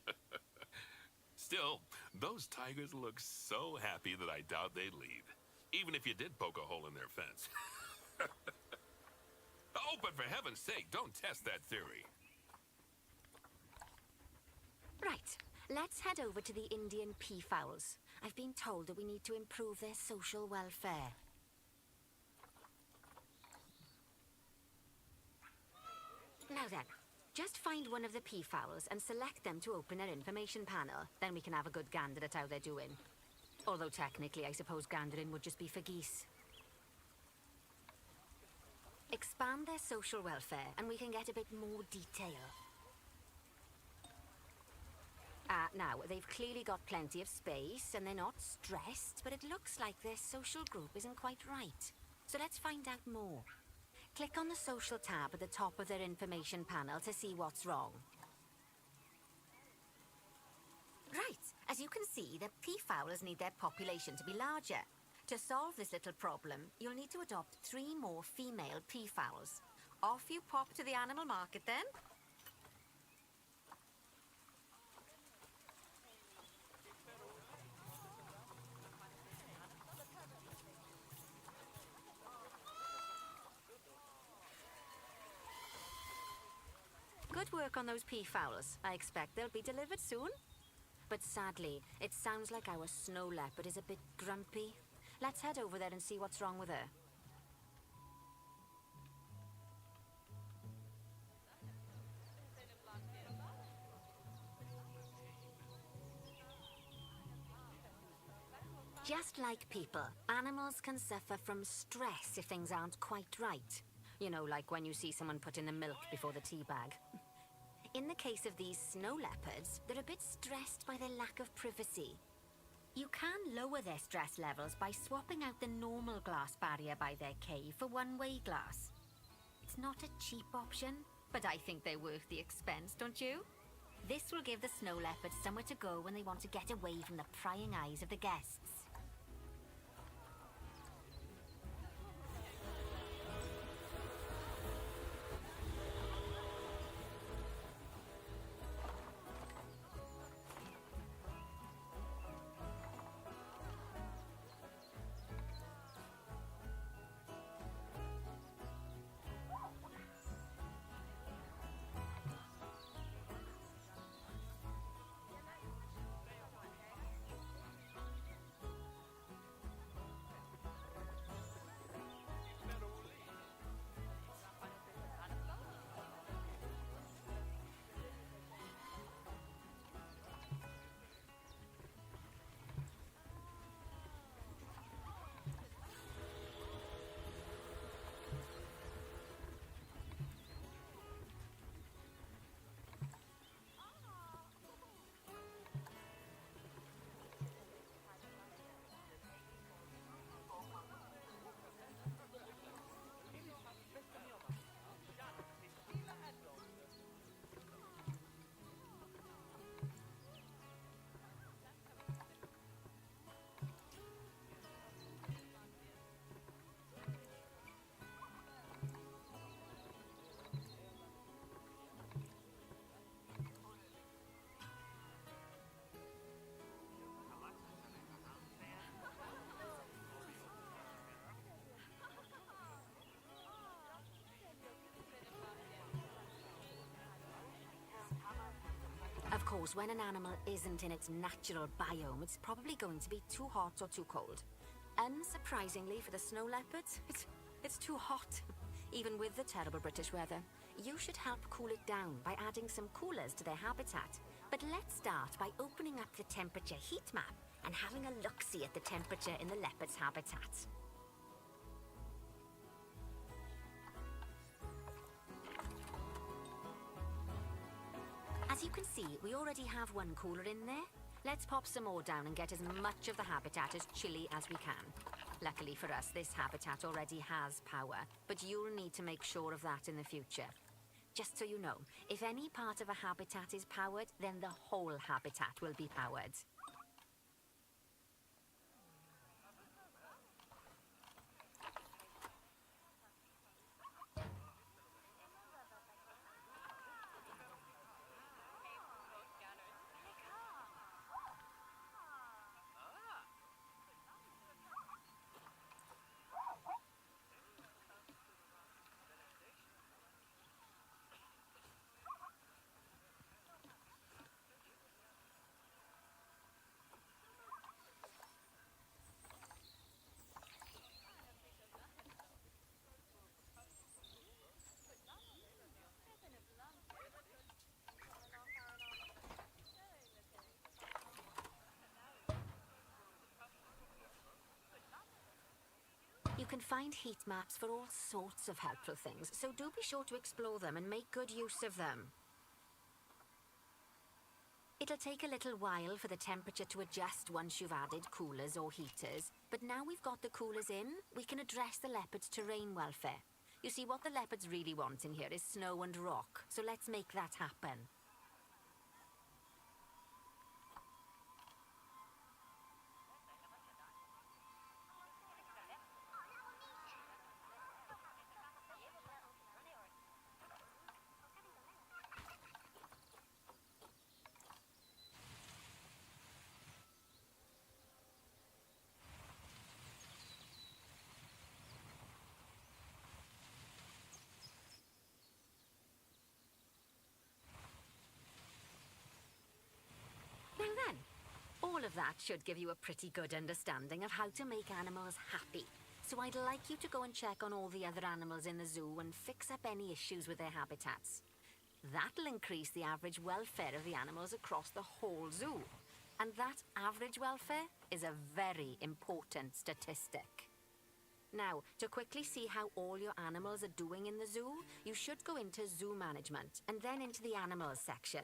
Still, those tigers look so happy that I doubt they'd leave, even if you did poke a hole in their fence. Oh, but for heaven's sake, don't test that theory. Right, let's head over to the Indian peafowls. I've been told that we need to improve their social welfare. Now then, just find one of the peafowls and select them to open our information panel. Then we can have a good gander at how they're doing. Although technically, I suppose gandering would just be for geese. Expand their social welfare and we can get a bit more detail. Now, they've clearly got plenty of space and they're not stressed, but it looks like their social group isn't quite right. So let's find out more. Click on the social tab at the top of their information panel to see what's wrong. Right, as you can see, the peafowls need their population to be larger. To solve this little problem, you'll need to adopt 3 more female peafowls. Off you pop to the animal market then. Good work on those peafowls. I expect they'll be delivered soon. But sadly, it sounds like our snow leopard is a bit grumpy. Let's head over there and see what's wrong with her. Just like people, animals can suffer from stress if things aren't quite right. You know, like when you see someone put in the milk before the tea bag. In the case of these snow leopards, they're a bit stressed by their lack of privacy. You can lower their stress levels by swapping out the normal glass barrier by their cave for one-way glass. It's not a cheap option, but I think they're worth the expense, don't you? This will give the snow leopards somewhere to go when they want to get away from the prying eyes of the guests. Of course, when an animal isn't in its natural biome, it's probably going to be too hot or too cold. Unsurprisingly for the snow leopards, it's too hot. Even with the terrible British weather. You should help cool it down by adding some coolers to their habitat. But let's start by opening up the temperature heat map and having a look-see at the temperature in the leopard's habitat. As you can see, we already have one cooler in there. Let's pop some more down and get as much of the habitat as chilly as we can. Luckily for us, this habitat already has power, but you'll need to make sure of that in the future. Just so you know, if any part of a habitat is powered, then the whole habitat will be powered. You can find heat maps for all sorts of helpful things, so do be sure to explore them and make good use of them. It'll take a little while for the temperature to adjust once you've added coolers or heaters, but now we've got the coolers in, we can address the leopard's terrain welfare. You see, what the leopards really want in here is snow and rock, so let's make that happen. of that should give you a pretty good understanding of how to make animals happy. So I'd like you to go and check on all the other animals in the zoo and fix up any issues with their habitats. That'll increase the average welfare of the animals across the whole zoo. And that average welfare is a very important statistic. Now, to quickly see how all your animals are doing in the zoo, you should go into zoo management and then into the animals section.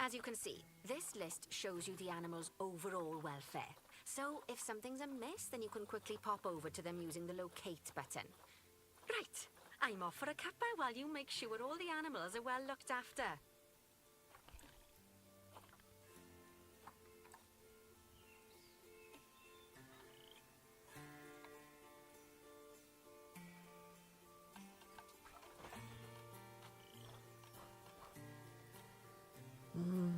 As you can see, this list shows you the animals' overall welfare. So if something's amiss, then you can quickly pop over to them using the locate button. Right, I'm off for a cuppa while you make sure all the animals are well looked after. Okay.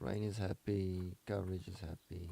The rain is happy, coverage is happy.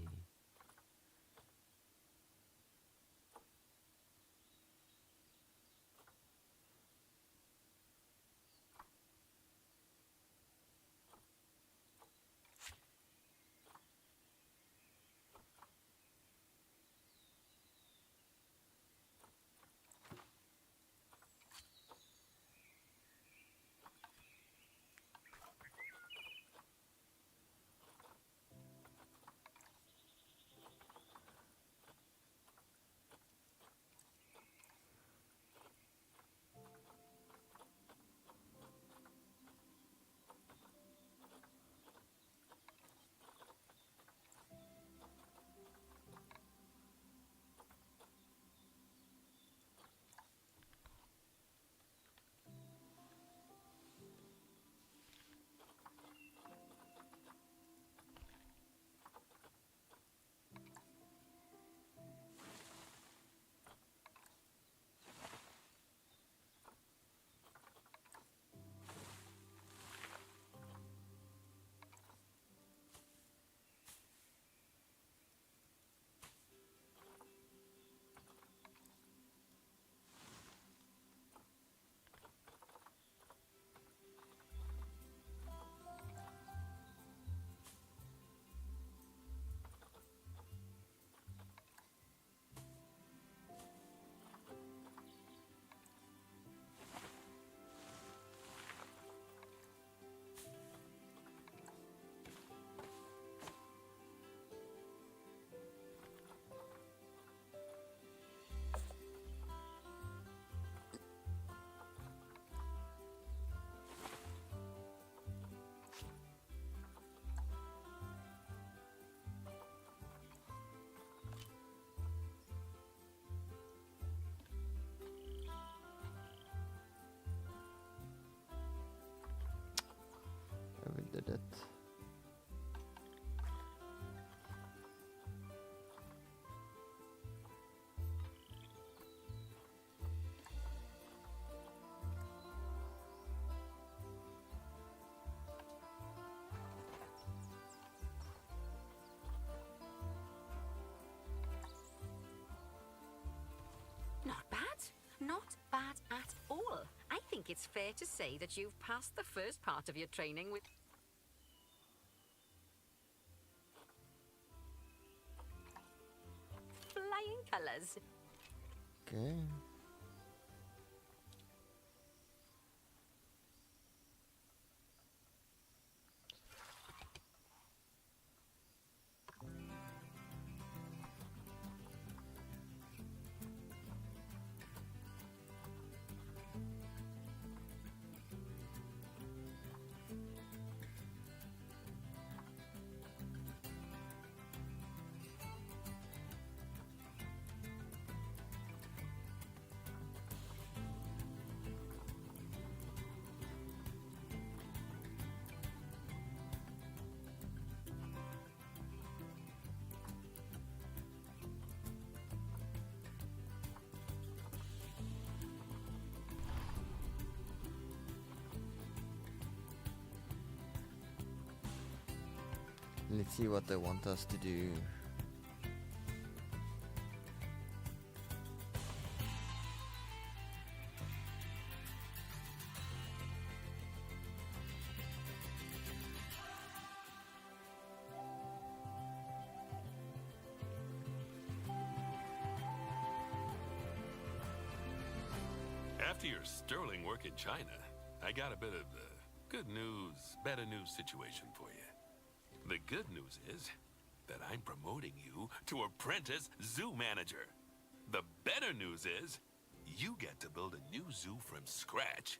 fair to say that you've passed the first part of your training with flying colors. Okay. Let's see what they want us to do. After your sterling work in China, I got a bit of good news, better news situation for you. The good news is that I'm promoting you to apprentice zoo manager. The better news is you get to build a new zoo from scratch.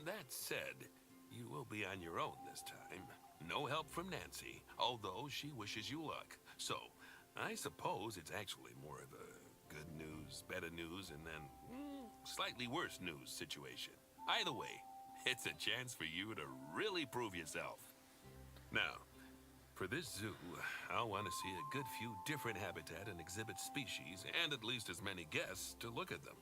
That said, you will be on your own this time. No help from Nancy, although she wishes you luck. So, I suppose it's actually more of a good news, better news, and then slightly worse news situation. Either way, it's a chance for you to really prove yourself. Now, for this zoo, I'll want to see a good few different habitat and exhibit species, and at least as many guests to look at them.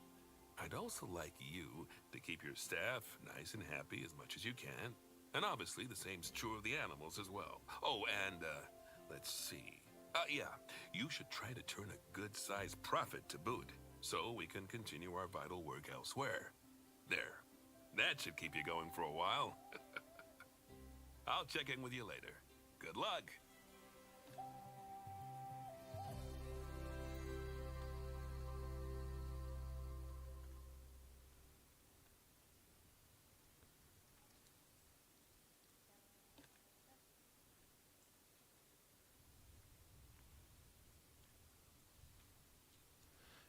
I'd also like you to keep your staff nice and happy as much as you can. And obviously the same's true of the animals as well. Oh, and, let's see. Yeah, you should try to turn a good-sized profit to boot, so we can continue our vital work elsewhere. There. That should keep you going for a while. I'll check in with you later. Good luck.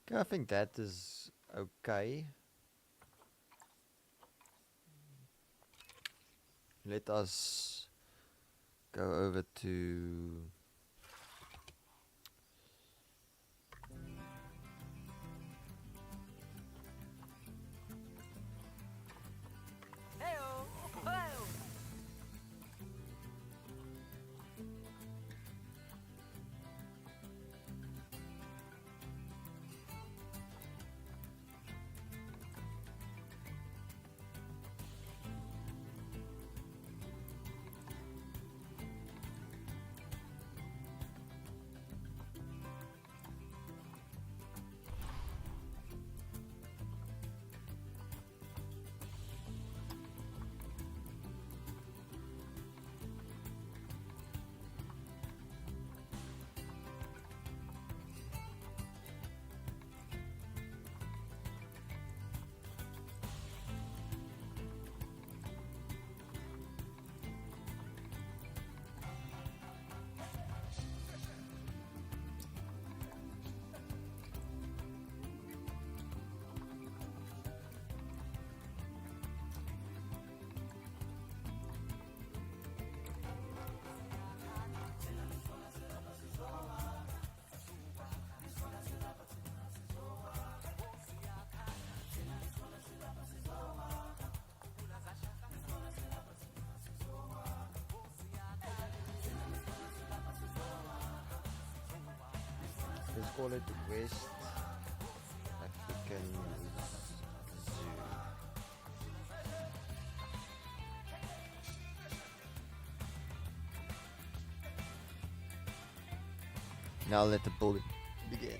Okay, I think that is okay. Let us go over to Hey-o! Whoa! let's call it West African Zoo. Now let the building begin.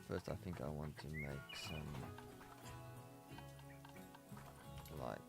first I think I want to make some like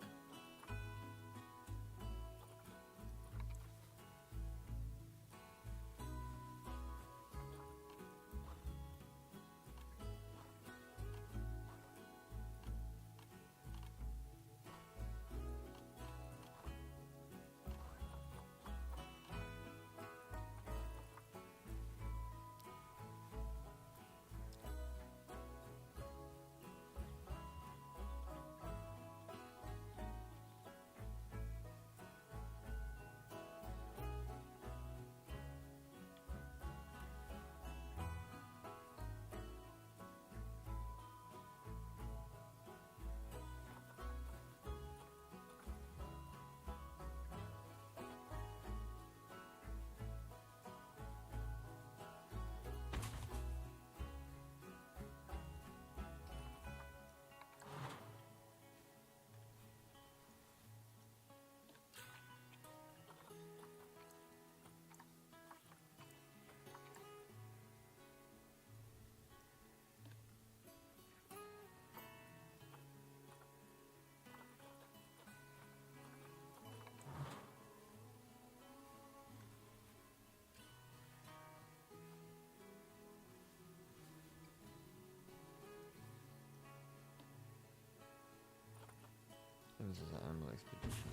this is an animal expedition.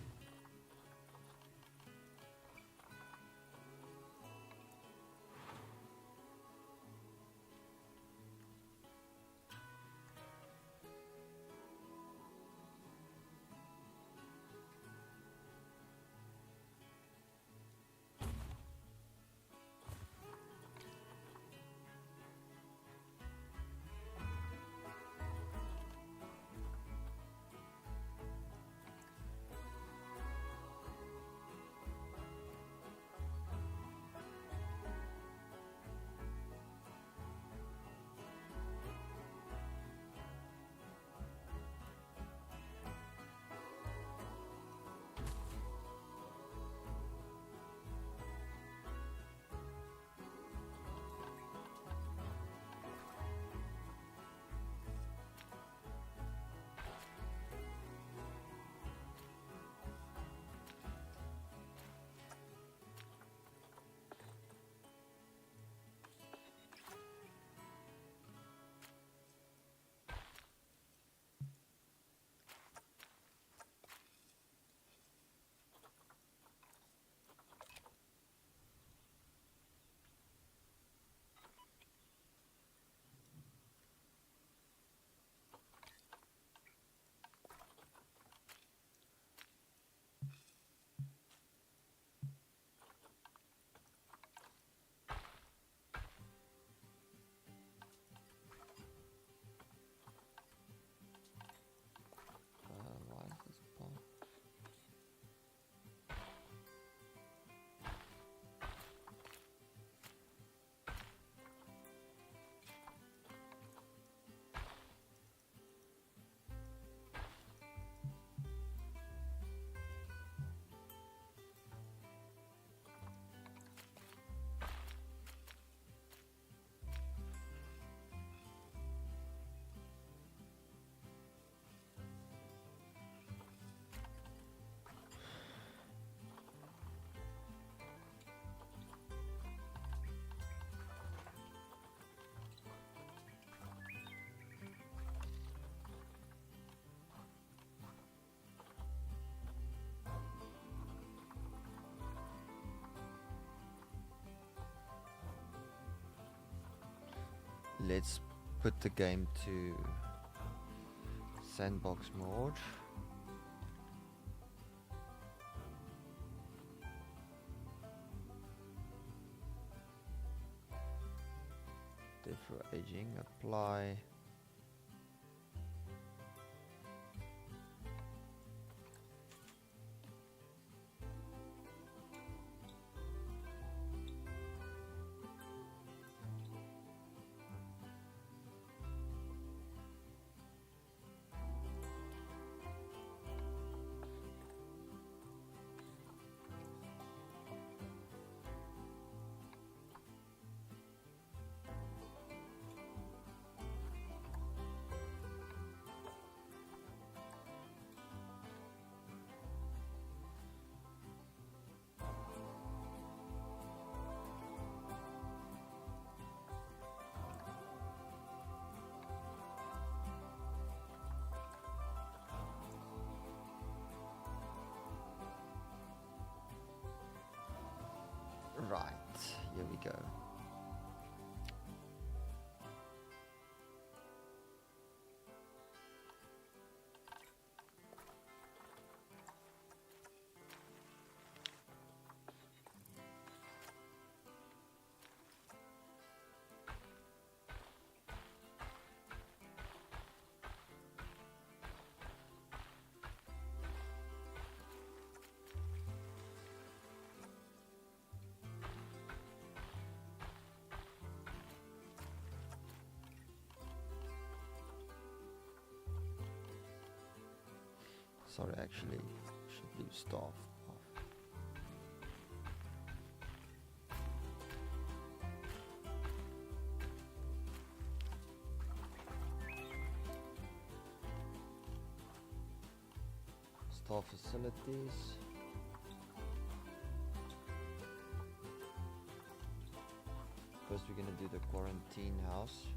Why is this bomb? Let's put the game to sandbox mode. Defer aging, apply. we go. Sorry, actually, should leave staff off. Staff facilities. First, we're gonna do the quarantine house.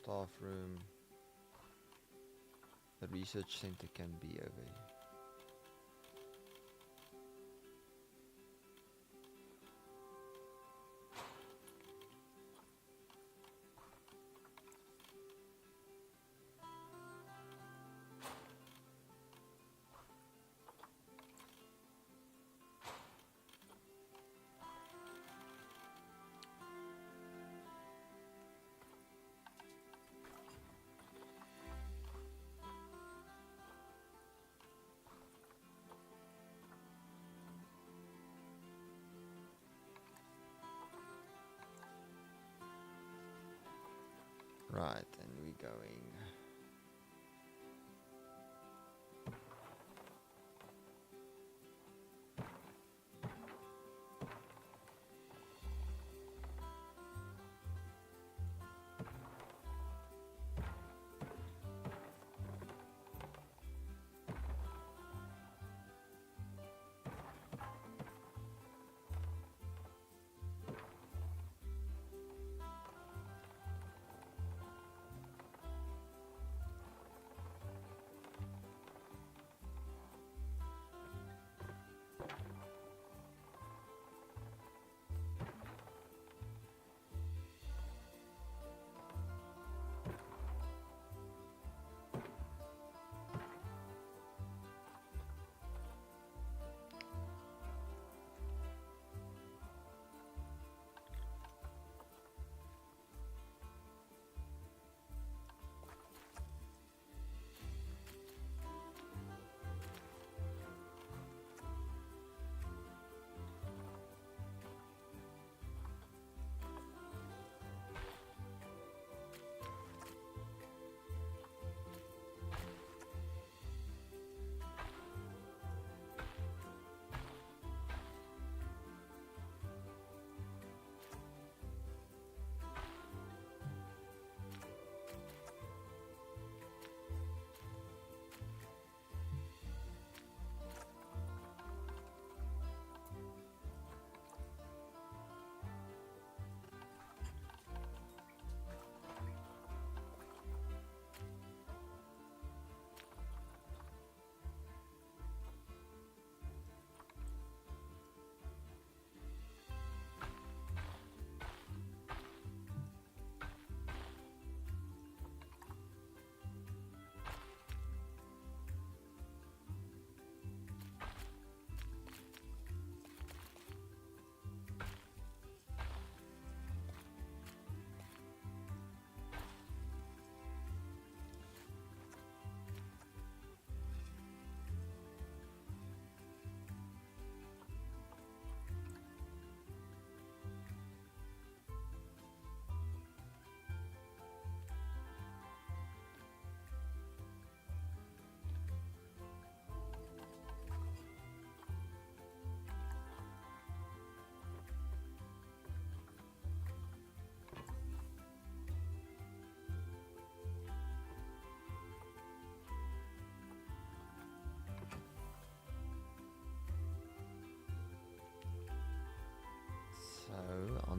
Staff room. The research center can be over here. Right, and we're going.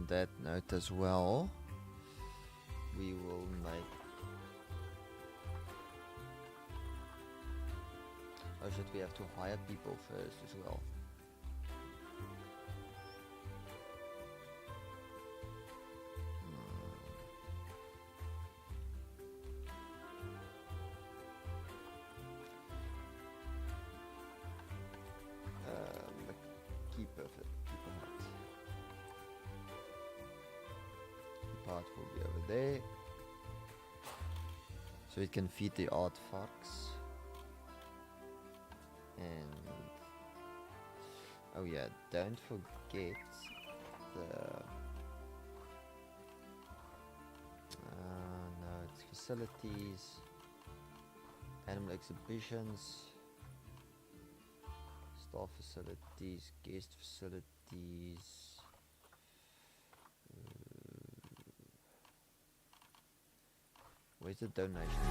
on that note as well, we will make... Or should we have to hire people first as well? Keeper hut. Keeper hut will be over there, so it can feed the aardvarks. And oh yeah, don't forget the no, it's facilities, animal exhibitions, staff facilities, guest facilities. Where's the donation?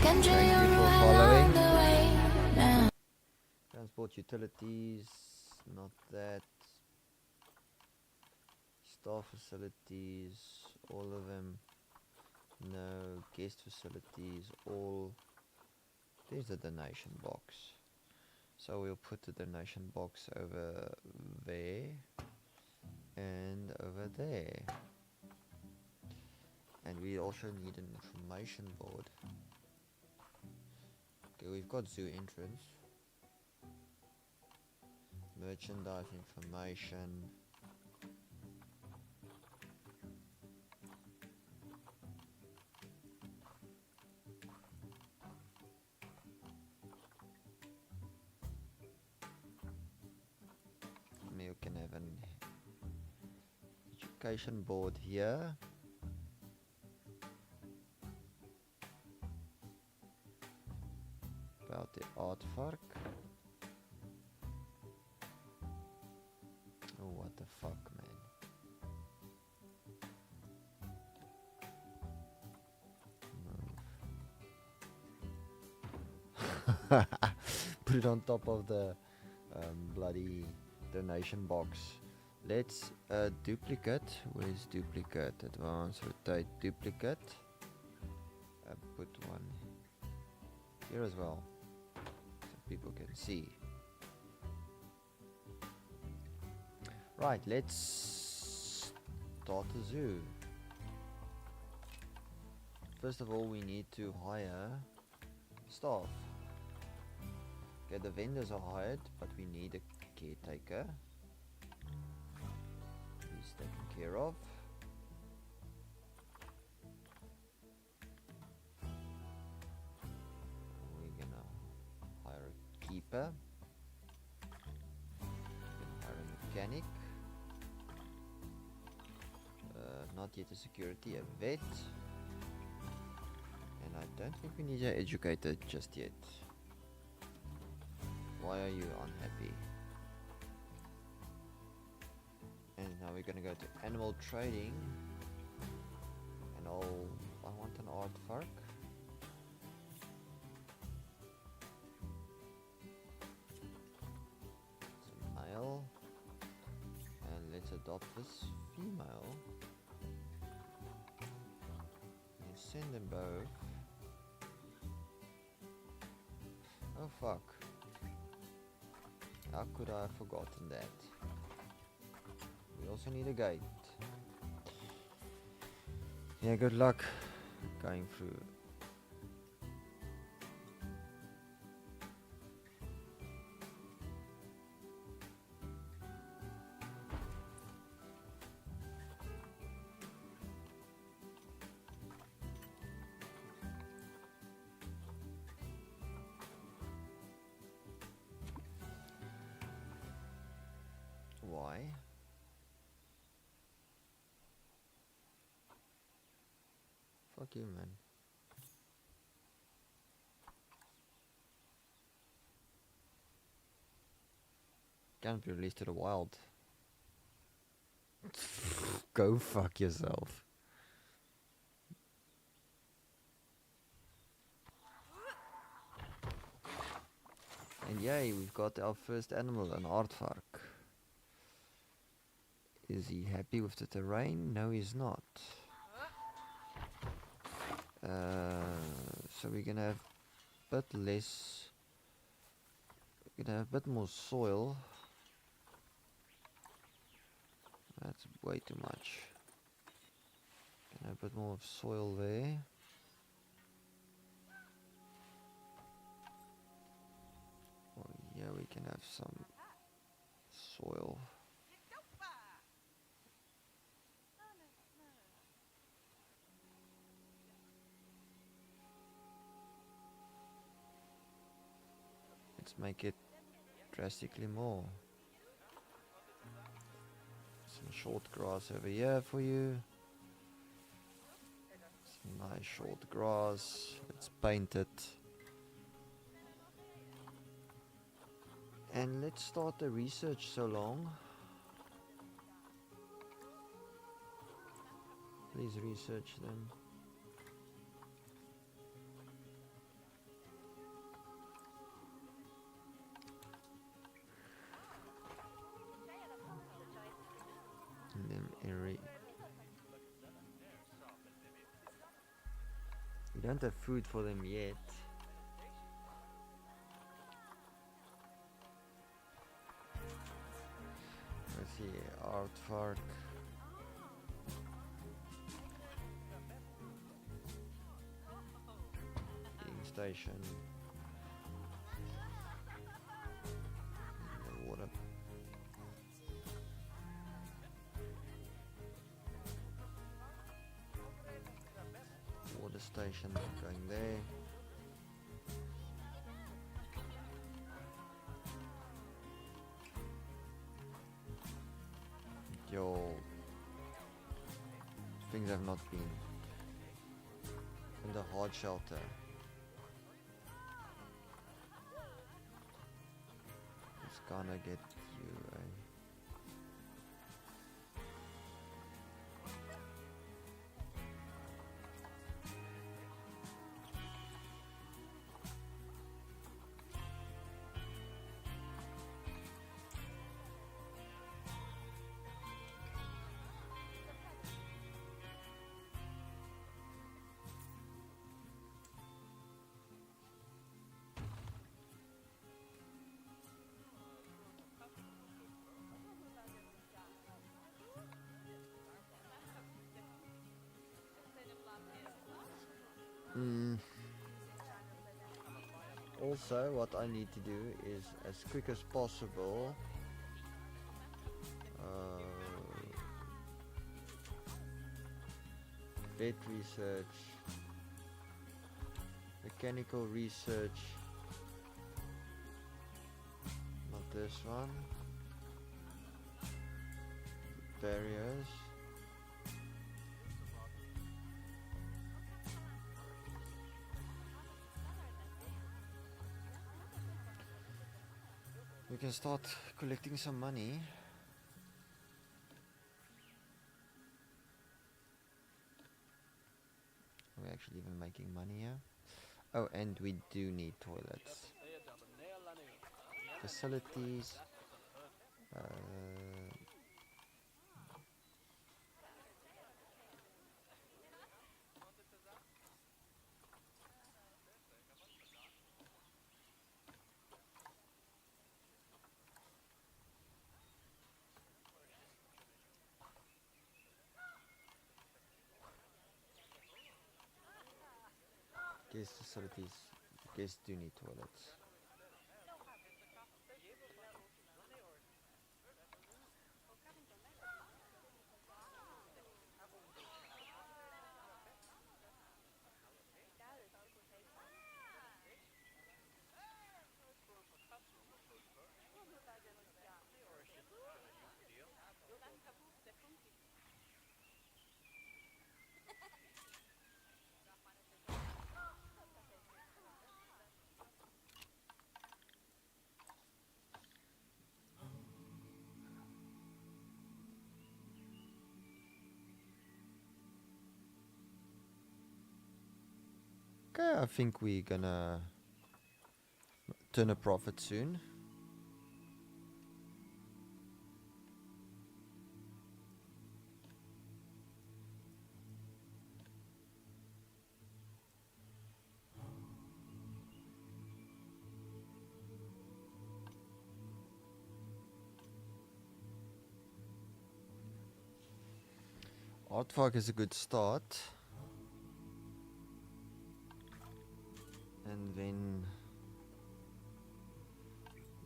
Thank you for following. Transport utilities, not that. Staff facilities, all of them. No. Guest facilities, all. There's the donation box. So we'll put the donation box over there and over there. And we also need an information board. Okay, we've got zoo entrance. Merchandise information. You can have an education board here. About the aardvark. Oh, what the fuck, man. Move. Put it on top of the bloody donation box. Let's duplicate. Where's duplicate? Advanced, rotate, duplicate. Put one here as well, so people can see. Right, let's start the zoo. First of all, we need to hire staff. Okay, the vendors are hired, but we need a caretaker. He's taken care of. We're gonna hire a keeper. We're gonna hire a mechanic. Not yet a security, a vet. And I don't think we need an educator just yet. Why are you unhappy? And now we're gonna go to animal trading. And I want an aardvark. It's a male. And let's adopt this female. And send them both. Oh fuck. How could I have forgotten that? We also need a gate. Yeah, good luck going through. Why? Fuck you, man. Can't be released to the wild. Go fuck yourself. And yay, we've got our first animal, an aardvark. Is he happy with the terrain? No, he's not. So we're gonna have a bit less. We're gonna have a bit more soil. That's way too much. Gonna have a bit more of soil there. Oh yeah, we can have some soil. Let's make it drastically more. Some short grass over here for you. Some nice short grass. Let's paint it. And let's start the research so long. Please research them. And then we don't have food for them yet. Let's see, aardvark. Feeding station. And the water. Water station going there. Yo, things have not been in the hard shelter. It's gonna get you, eh? Also, what I need to do is, as quick as possible, vet research, mechanical research, not this one, barriers. We can start collecting some money. We're actually even making money here. Oh, and we do need toilets. Facilities. Guest facilities. Guests do need toilets. Okay, I think we're gonna turn a profit soon. Aardvark is a good start. And then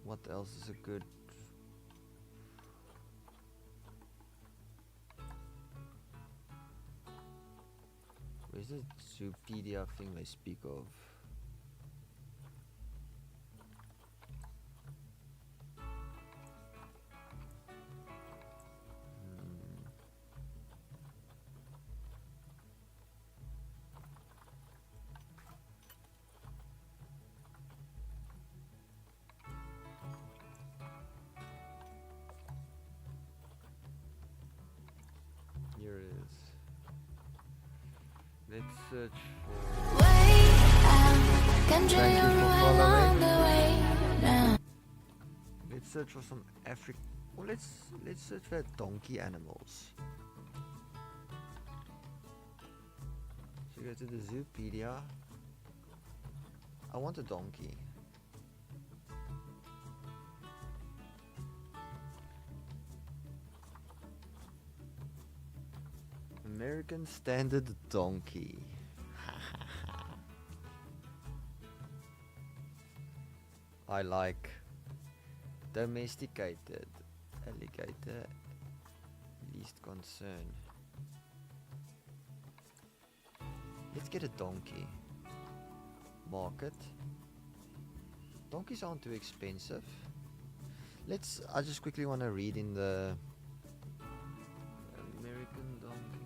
what else is a good? Where's the Zoopedia thing they speak of? Here it is. Let's search for. Thank you for following. Let's search for some African. Well, let's search for donkey animals. So go to the Zoopedia. I want a donkey. American Standard Donkey. I like domesticated alligator, least concern. Let's get a donkey. Market. Donkeys aren't too expensive. I just quickly want to read in the American donkey.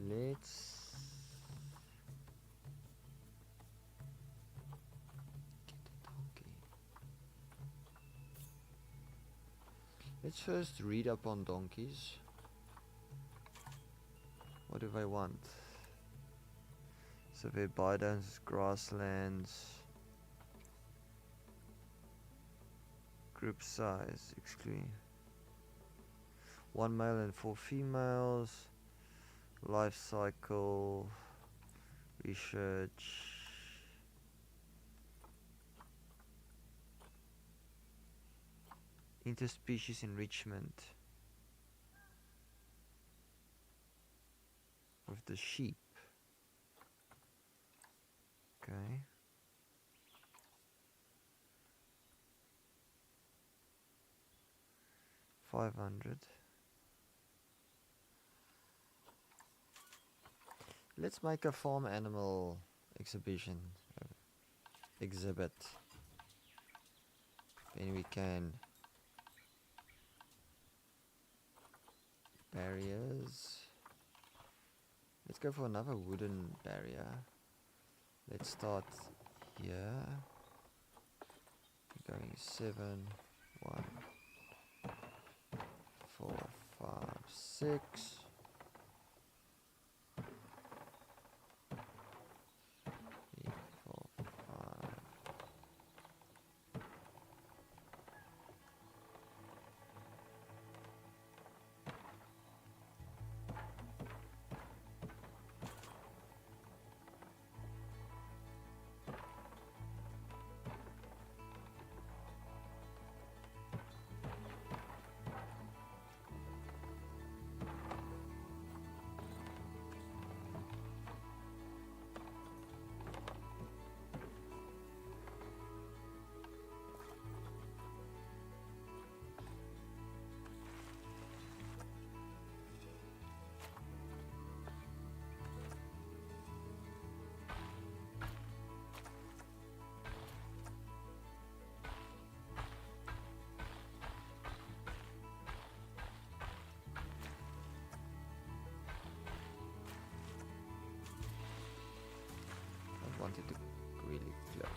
Let's get a donkey. Let's first read up on donkeys. What do they want? Survey biodowns, grasslands. Group size, excluding 1 male and 4 females. Life cycle, research, interspecies enrichment with the sheep. Okay. $500. Let's make a farm animal exhibition exhibit. Then we can barriers. Let's go for another wooden barrier. Let's start here. Going 7, 1, 4, 5, 6. Wanted to really clip.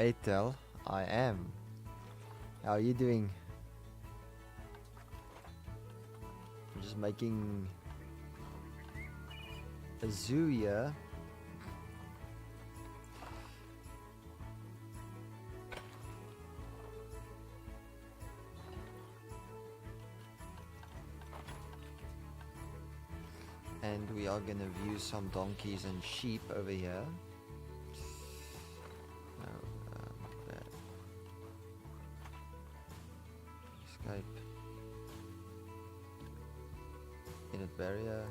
Atel, I am. How are you doing? I'm just making a zoo here. And we are gonna view some donkeys and sheep over here. No, that. Escape. Init barrier.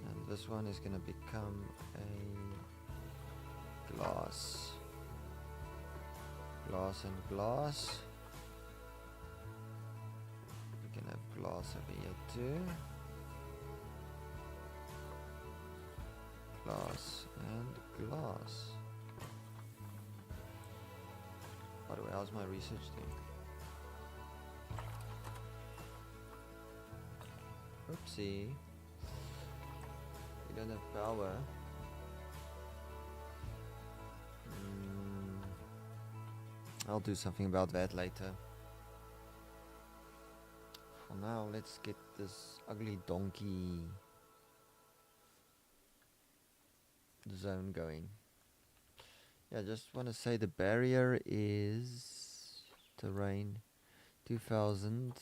And this one is gonna become a glass. Glass and glass. We can have glass over here too. Glass and glass. By the way, how's my research doing? Oopsie. We don't have power. I'll do something about that later. For now, let's get this ugly donkey zone going. Yeah, just want to say the barrier is terrain 2000,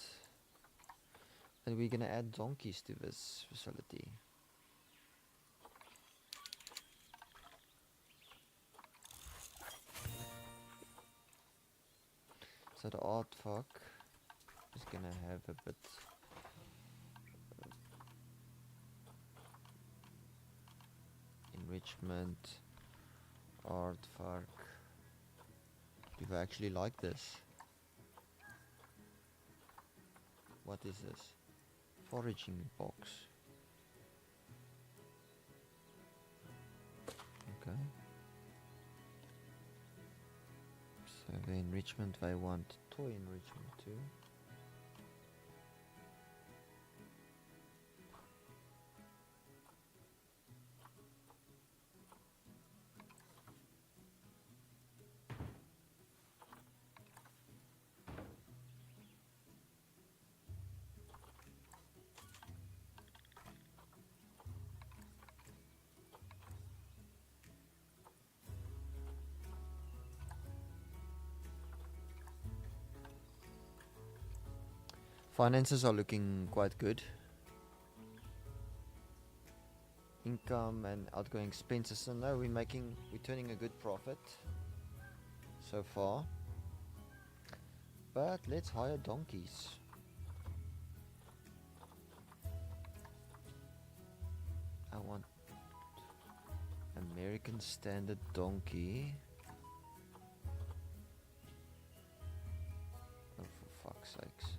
and we're gonna add donkeys to this facility. So the artwork is gonna have a bit enrichment, artwork. People actually like this. What is this? Foraging box. Okay. So the enrichment, they want toy enrichment too. Finances are looking quite good. Income and outgoing expenses. So no, we're turning a good profit so far. But let's hire donkeys. I want American Standard donkey. Oh, for fuck's sakes.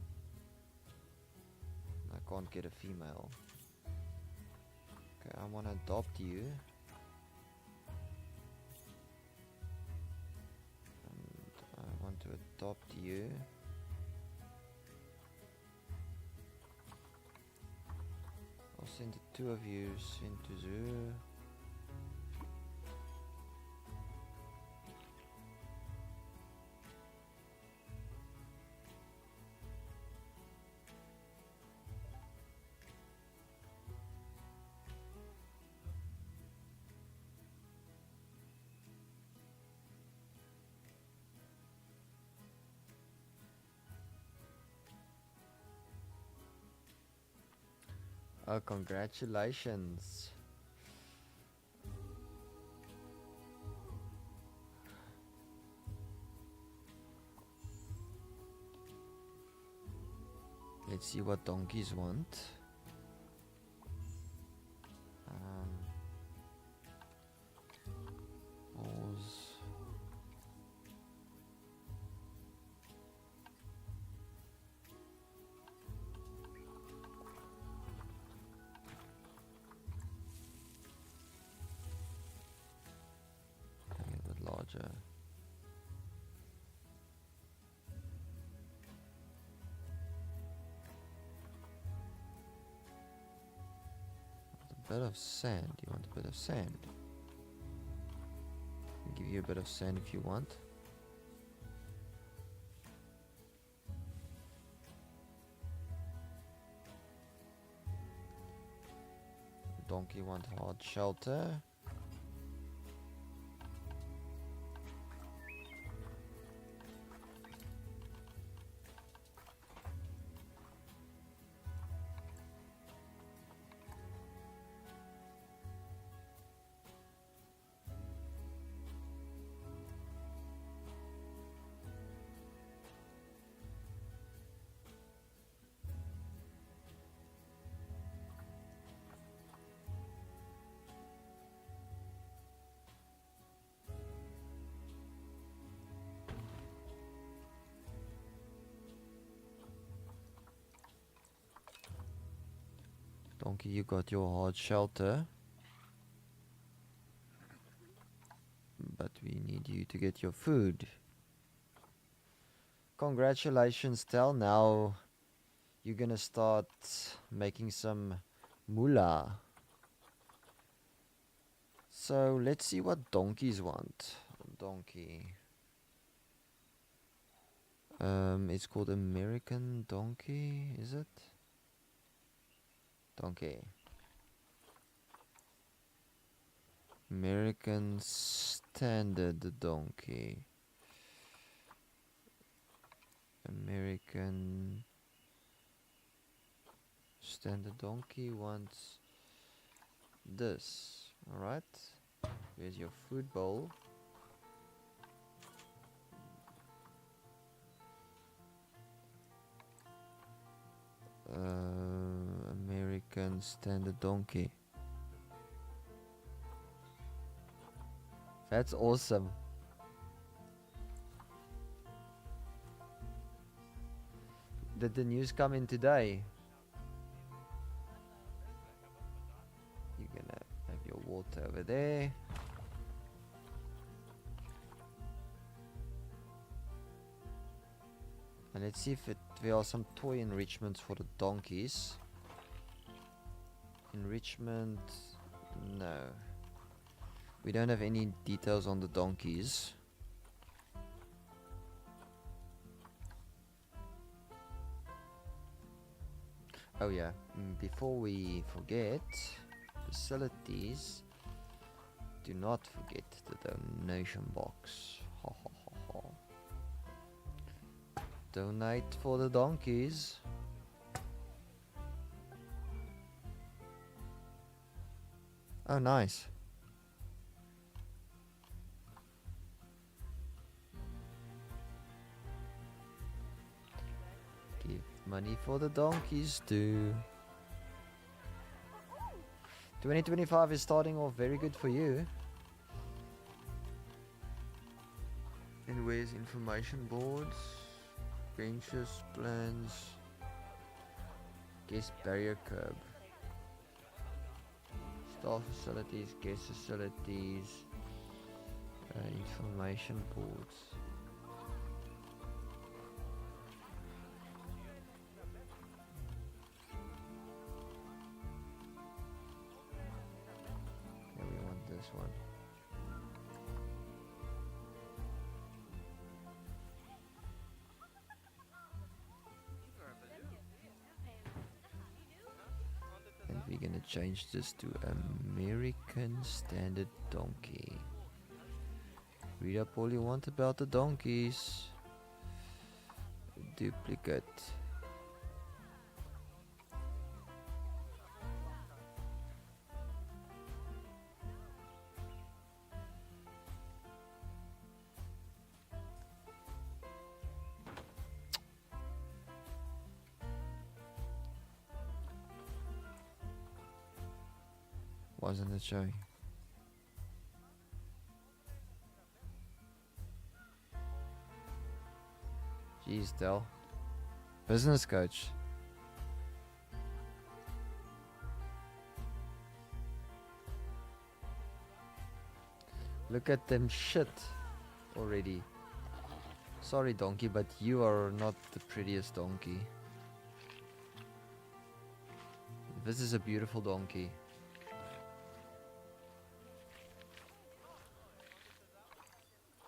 I can't get a female. Okay, I want to adopt you. And I want to adopt you. I'll send the two of you into zoo. Oh, congratulations. Let's see what donkeys want. Bulls. A little bit larger. A bit of sand. You want a bit of sand? give you a bit of sand if you want. Donkey want hard shelter. Donkey, you got your hard shelter. But we need you to get your food. Congratulations, Tel. Now you're gonna start making some moolah. So let's see what donkeys want. Donkey. It's called American donkey, is it? Donkey. American standard donkey. American standard donkey wants this. Alright. Here's your food bowl. American standard donkey. That's awesome. Did the news come in today? You're gonna have your water over there. And let's see if there are some toy enrichments for the donkeys. Enrichment, no. We don't have any details on the donkeys. Oh yeah, before we forget, facilities, do not forget the donation box. Ha ha ha ha. Donate for the donkeys. Oh, nice. Give money for the donkeys too. 2025 is starting off very good for you. And where's information boards? Benches, plans. Guest barrier curb. Staff facilities, guest facilities, information boards. Yeah, we want this one. And we're gonna change this to American Standard Donkey. Read up all you want about the donkeys. Duplicate. Wasn't it showing? Jeez, Del. Business coach. Look at them shit already. Sorry, donkey, but you are not the prettiest donkey. This is a beautiful donkey.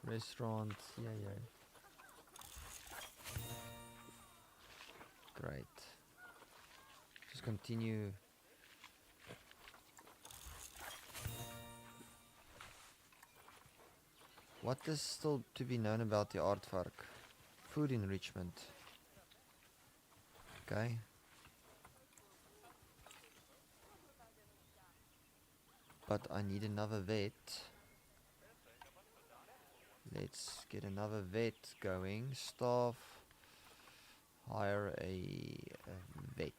Restaurant, yeah. Great. Just continue. What is still to be known about the aardvark? Food enrichment. Okay. But I need another vet. Let's get another vet going. Staff. Hire a vet.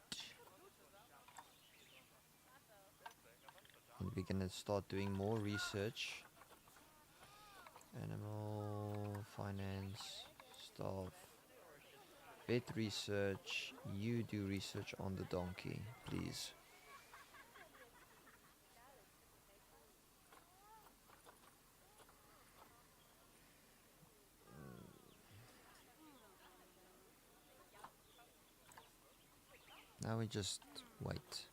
And we're gonna start doing more research. Animal finance staff. Vet research. You do research on the donkey, please. Now we just wait.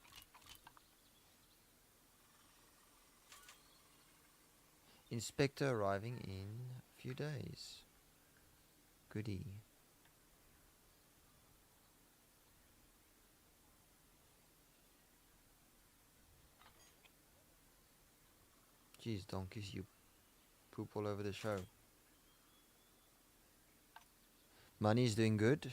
Inspector arriving in a few days. Goodie. Jeez, donkeys, you poop all over the show. Money's doing good.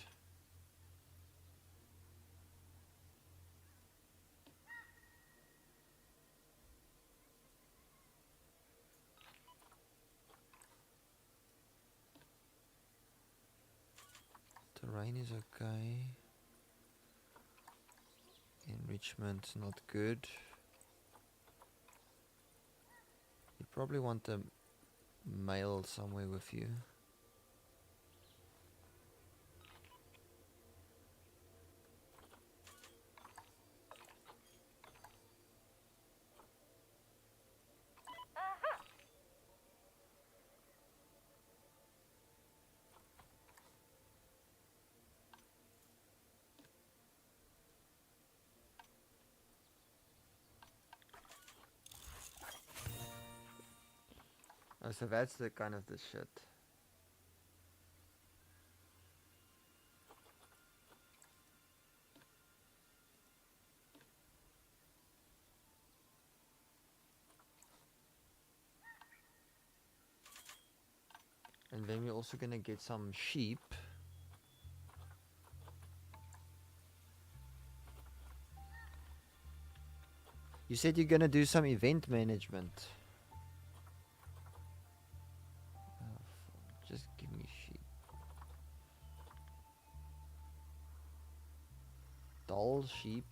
Terrain is okay. Enrichment not good. You probably want a male somewhere with you. Oh, so that's the kind of the shit. And then we're also gonna get some sheep. You said you're gonna do some event management. Oh, just give me sheep. Dull sheep.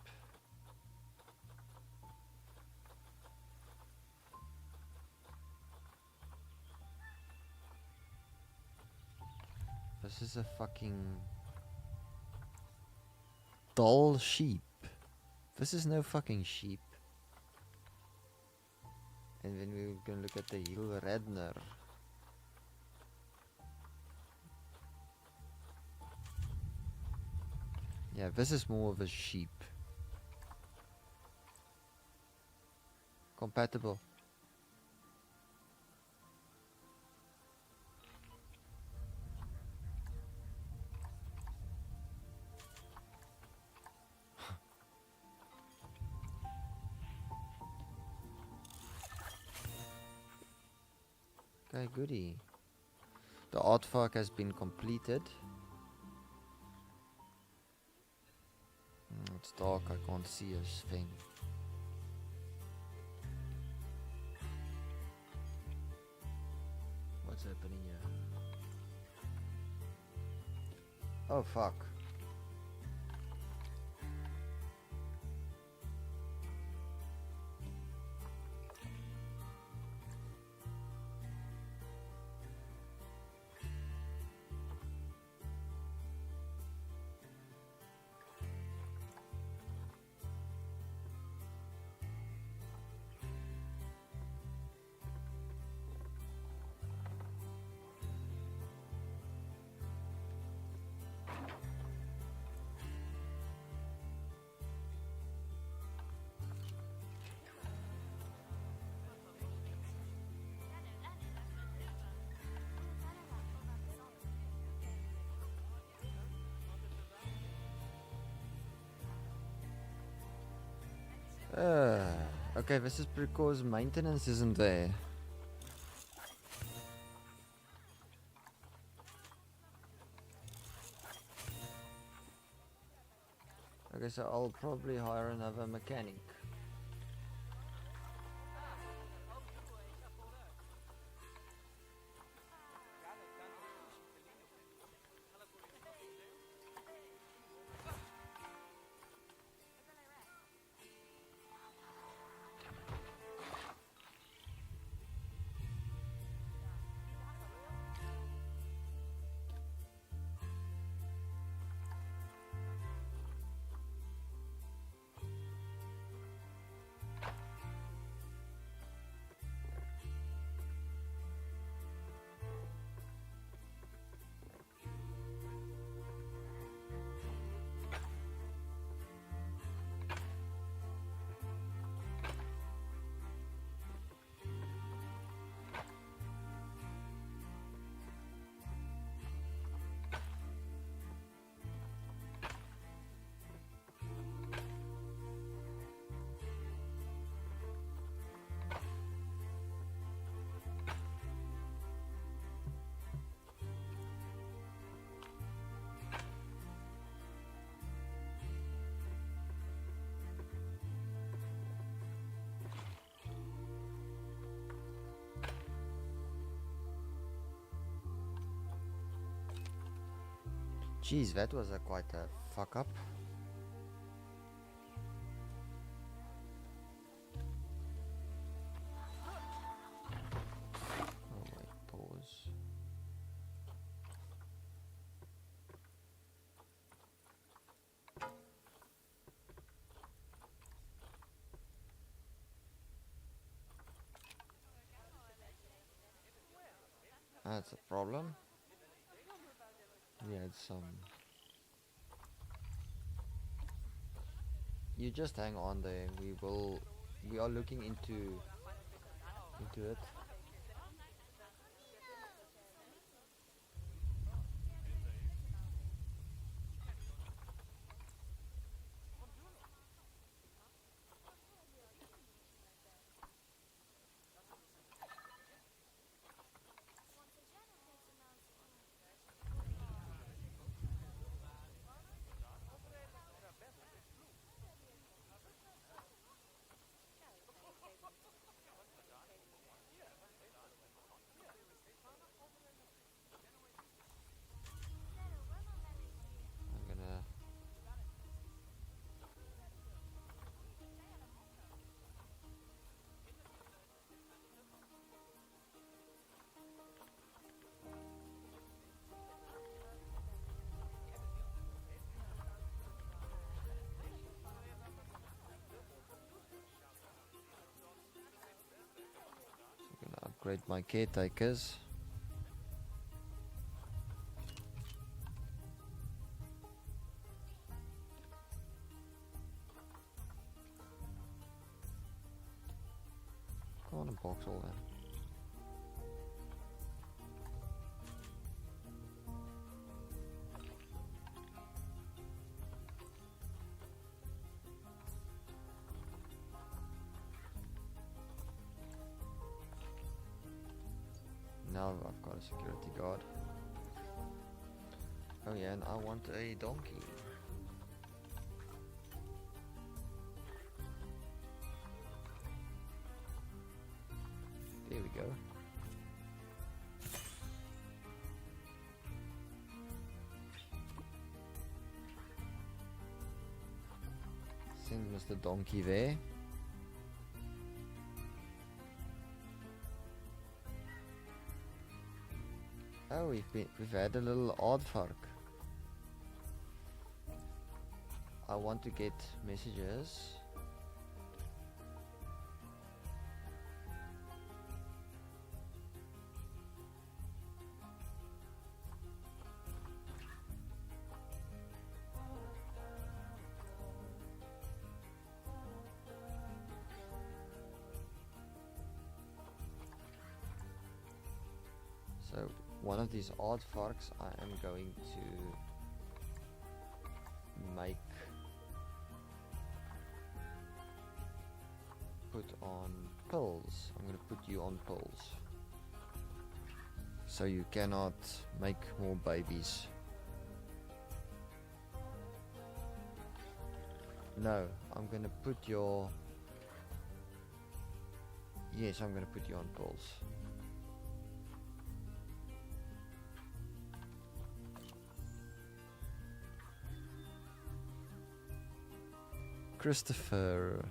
This is a fucking dull sheep. This is no fucking sheep. And then we're gonna look at the Hill Radner. Yeah, this is more of a sheep. Compatible. Okay, goodie. The artwork has been completed. It's dark, I can't see a thing. What's happening here? Oh fuck. Okay, this is because maintenance isn't there. Okay, so I'll probably hire another mechanic. Jeez, that was quite a fuck up. Oh wait, pause. That's a problem. We had some. You just hang on there. We are looking into it. I'm gonna. Upgrade my caretakers. Go on and box all that. Now I've got a security guard. Oh yeah, and I want a donkey. There we go. Send Mr. Donkey there. Oh, we've had a little aardvark. I want to get messages. So one of these aardvarks I am going to make put on pills. I'm gonna put you on pills. So you cannot make more babies. No, I'm gonna put your... Yes, I'm gonna put you on pills. Christopher.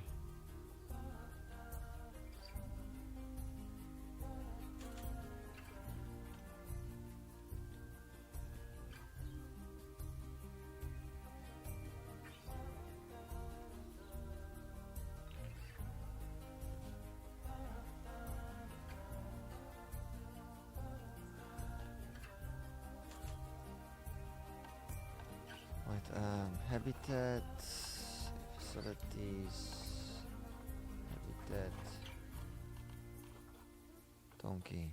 Right, habitat, facilities, habitat, donkey.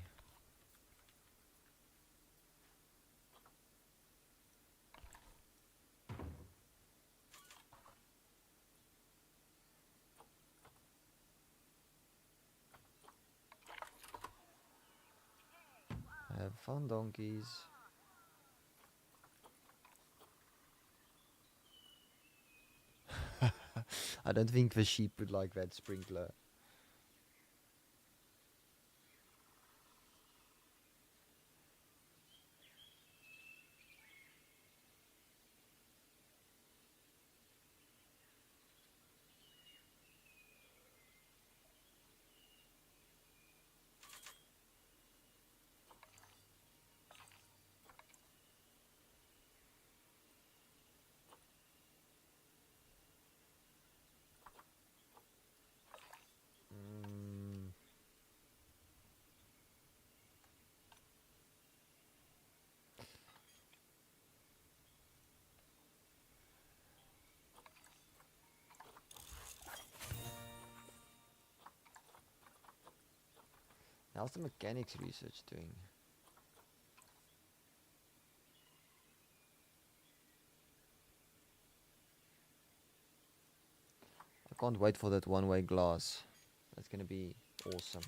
Have fun, donkeys. I don't think the sheep would like that sprinkler. How's the mechanics research doing? I can't wait for that one-way glass. That's gonna be awesome.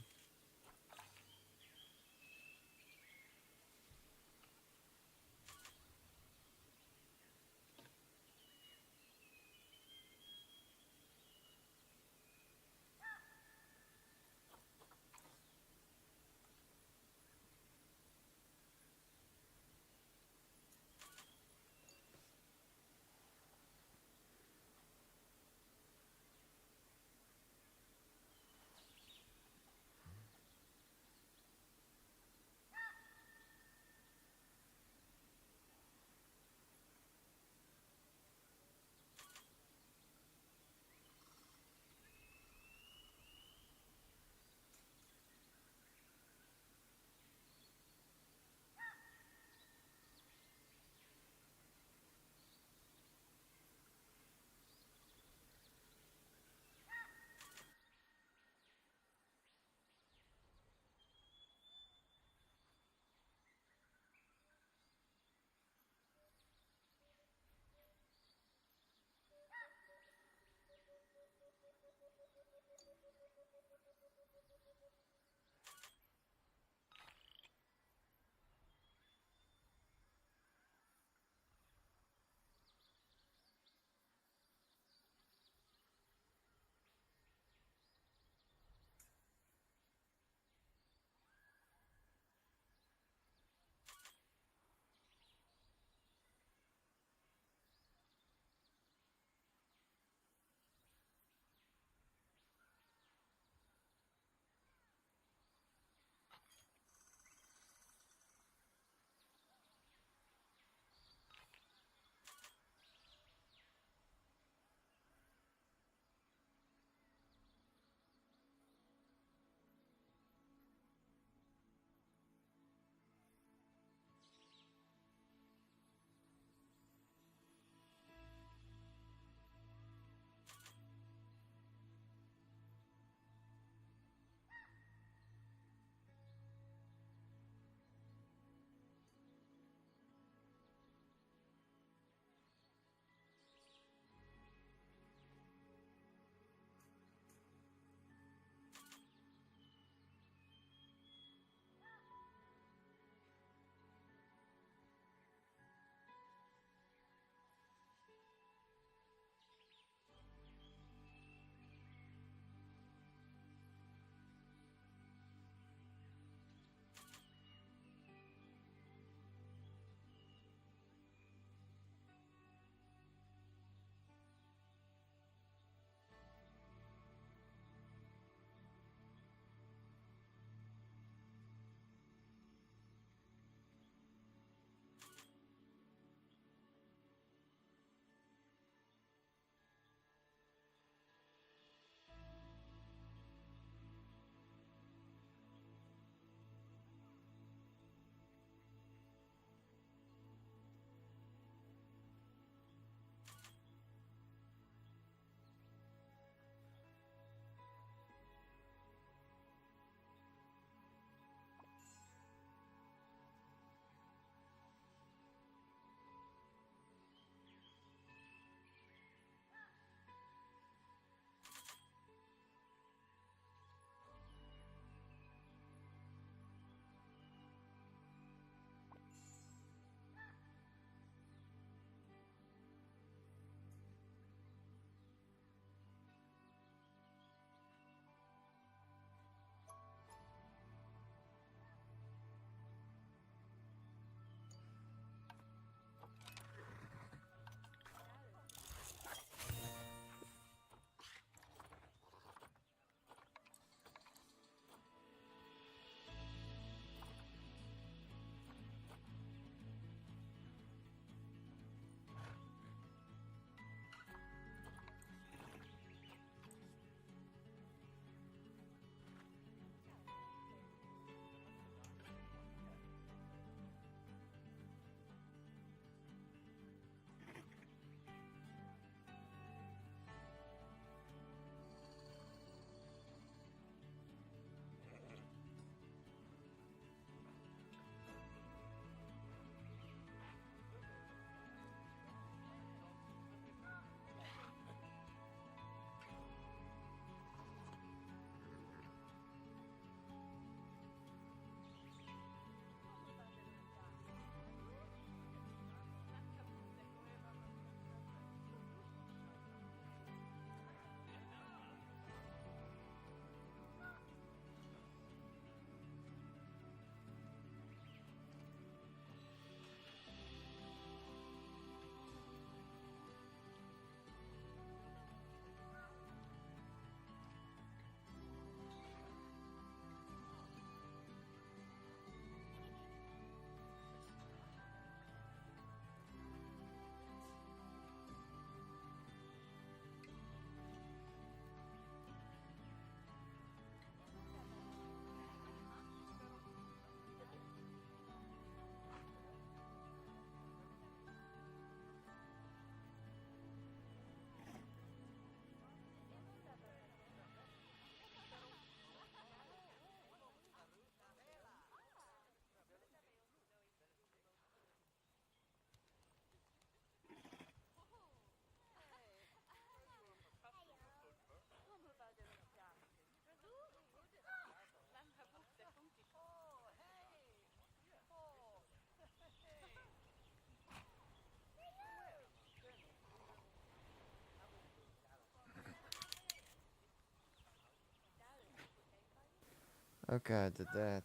Okay, I did that.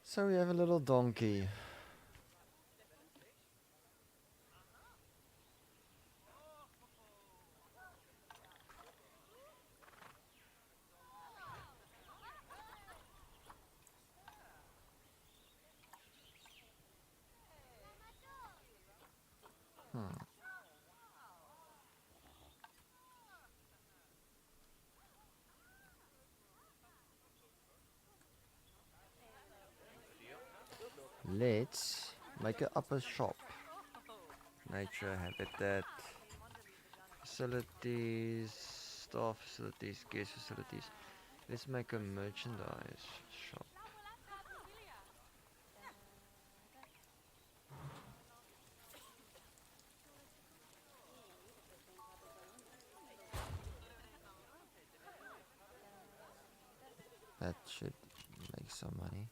So we have a little donkey. Let's make an upper shop. Nature, habitat, facilities, staff facilities, guest facilities. Let's make a merchandise shop. That should make some money.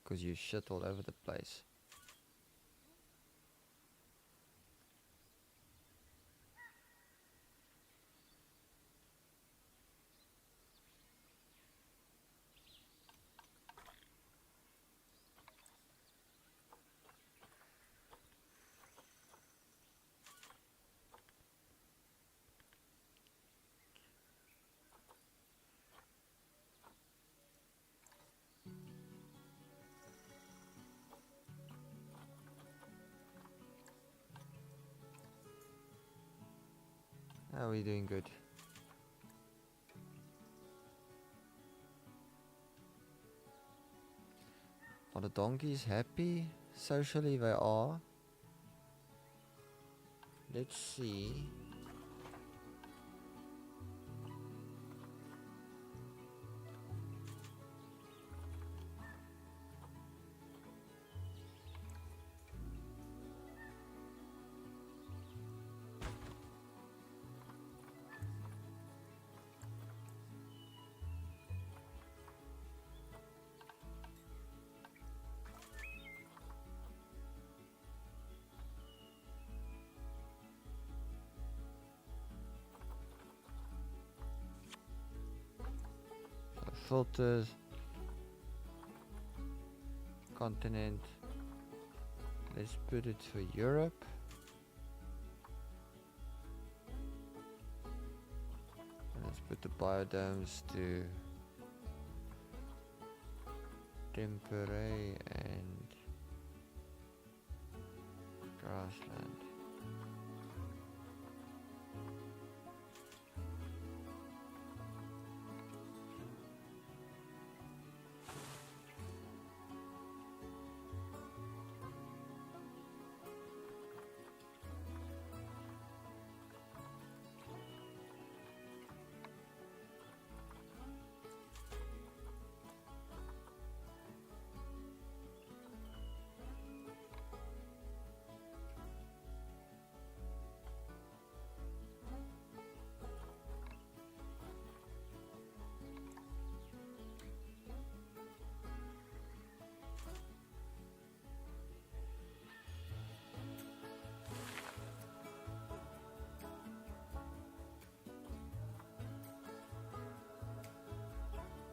Because you shit all over the place. Are we doing good? Are the donkeys happy? Socially they are. Let's see. Filters. Continent. Let's put it for Europe. And let's put the biodomes to Tempere and grassland.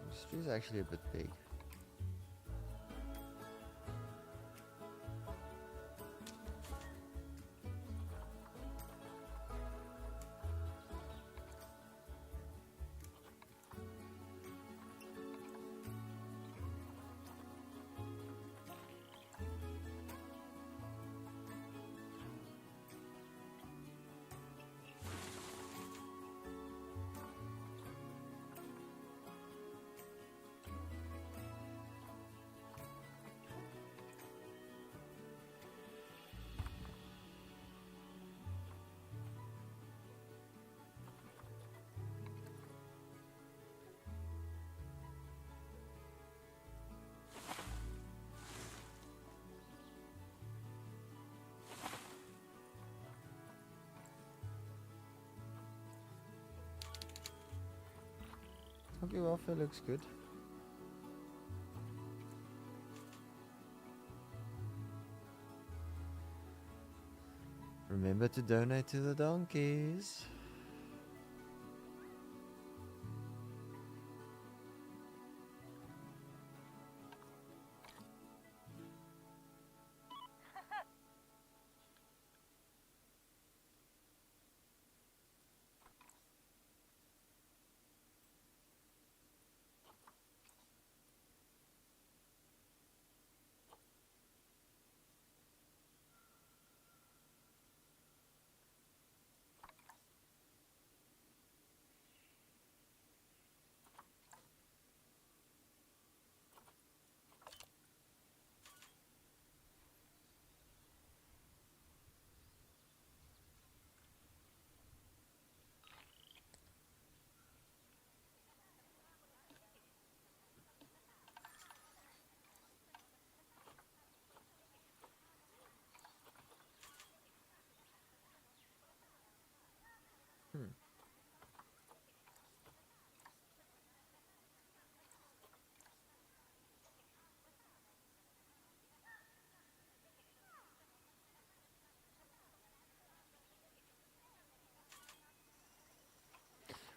This tree is actually a bit big. Donkey welfare looks good. Remember to donate to the donkeys.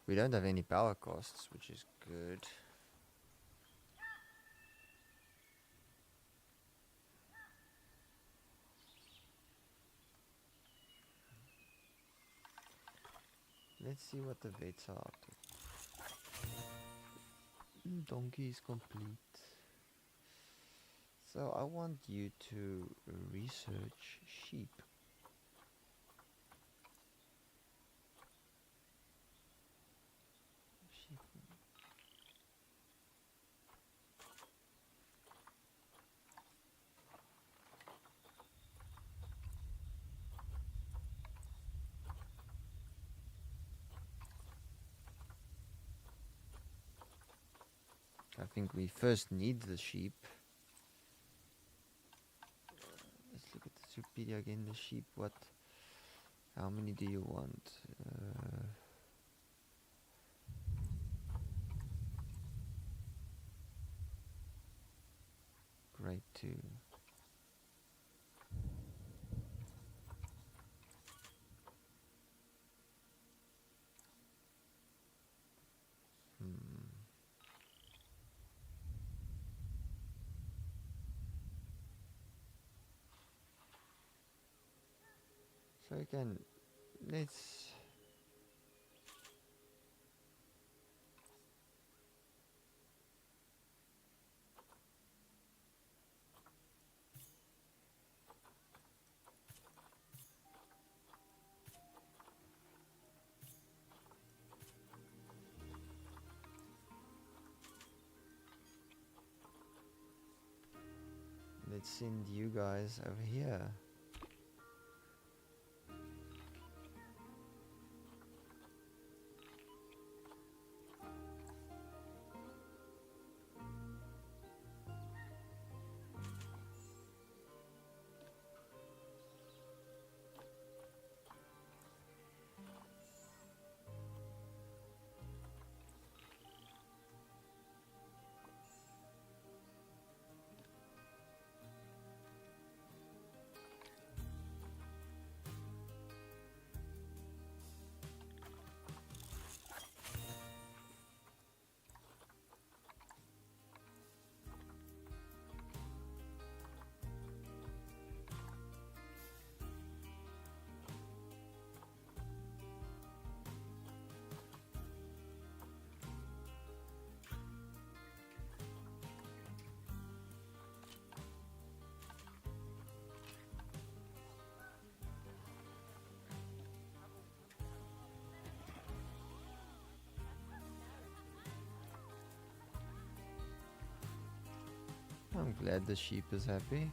We don't have any power costs, which is good. Let's see what the vets are up to. Donkey is complete. So I want you to research sheep. I think we first need the sheep. Let's look at the Zoopedia again. The sheep, what? How many do you want? Grade 2. So we can, let's send you guys over here. I'm glad the sheep is happy.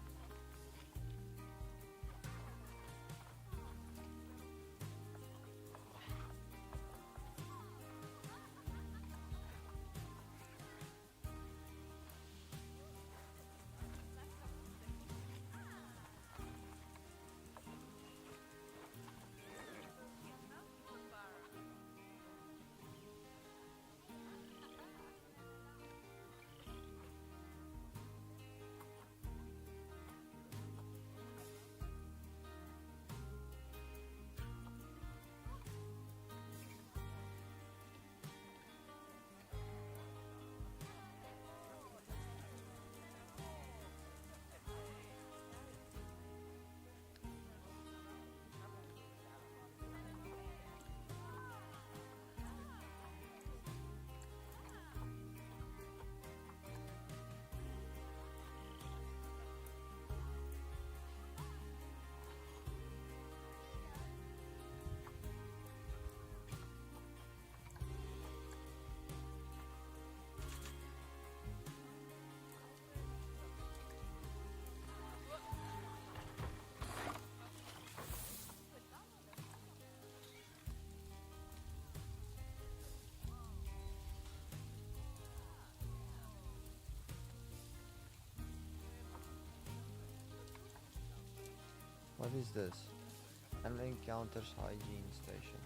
What is this? Animal encounters hygiene station.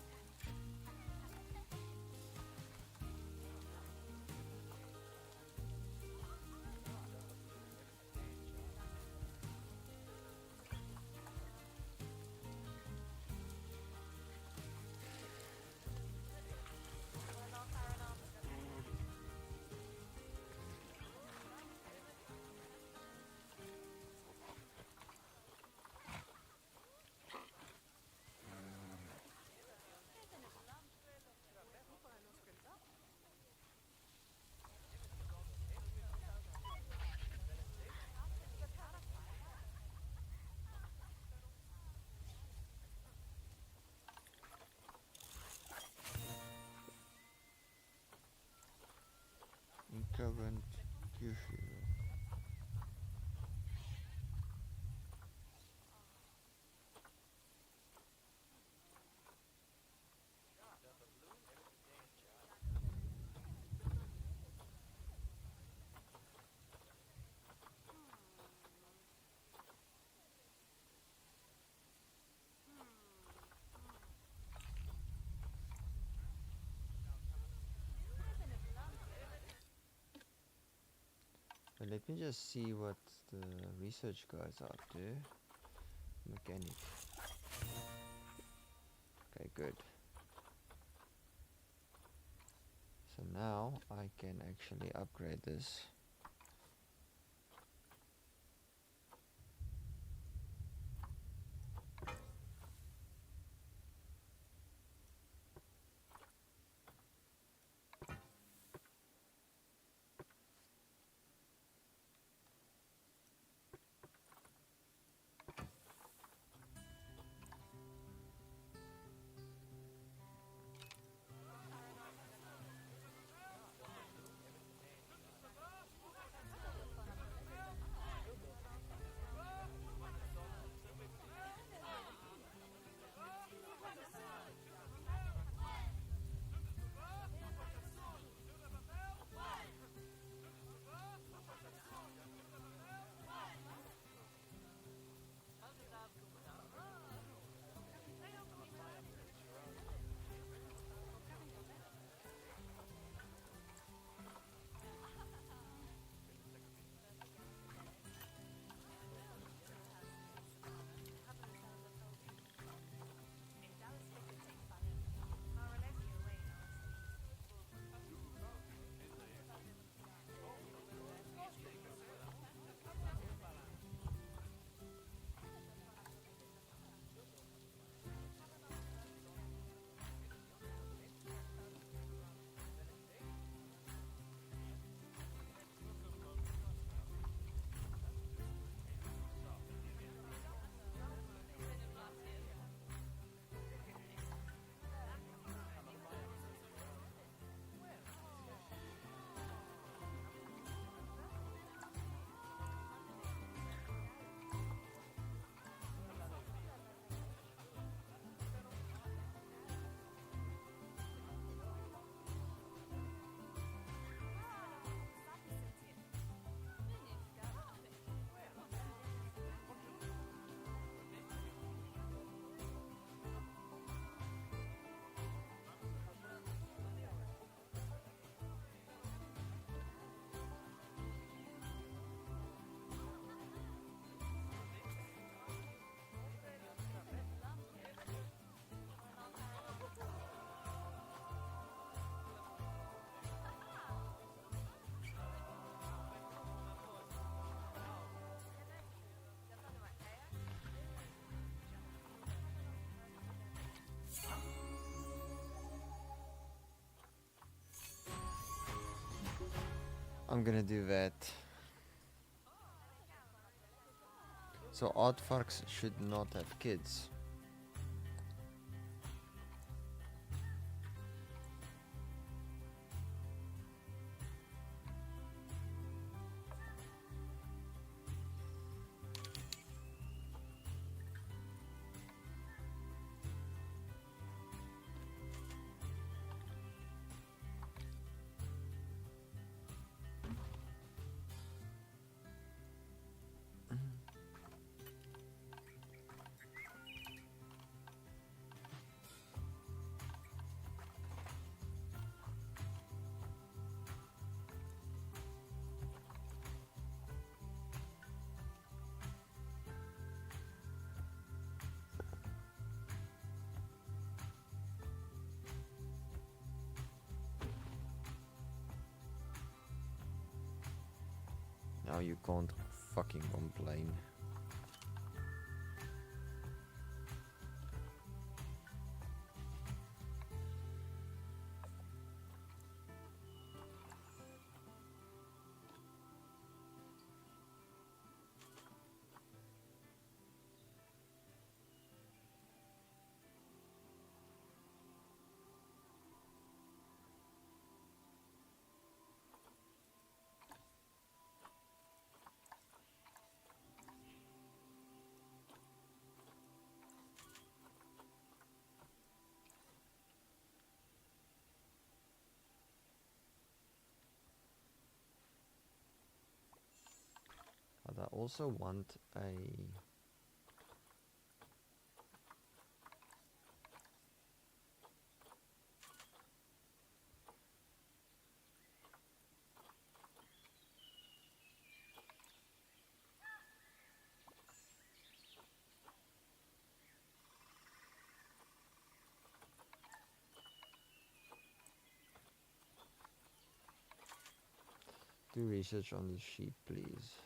Current Kyushu. But let me just see what the research guys are up to. Mechanic. Okay, good. So now I can actually upgrade this. I'm gonna do that. So aardvarks should not have kids. you can't fucking complain. But I also want a do research on the sheep, please.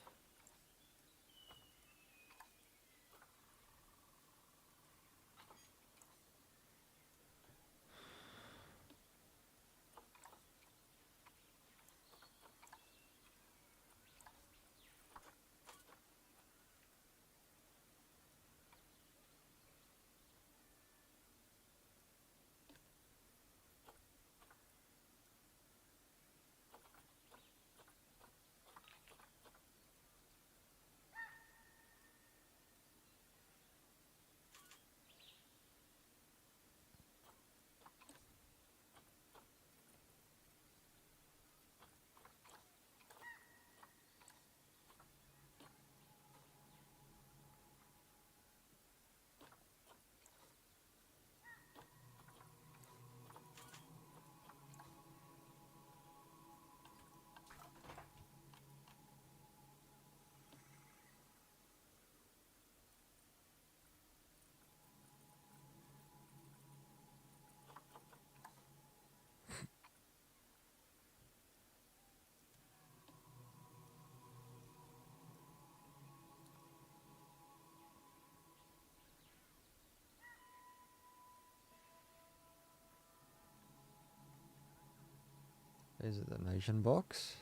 There's a donation box.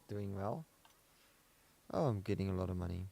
Doing well. Oh, I'm getting a lot of money.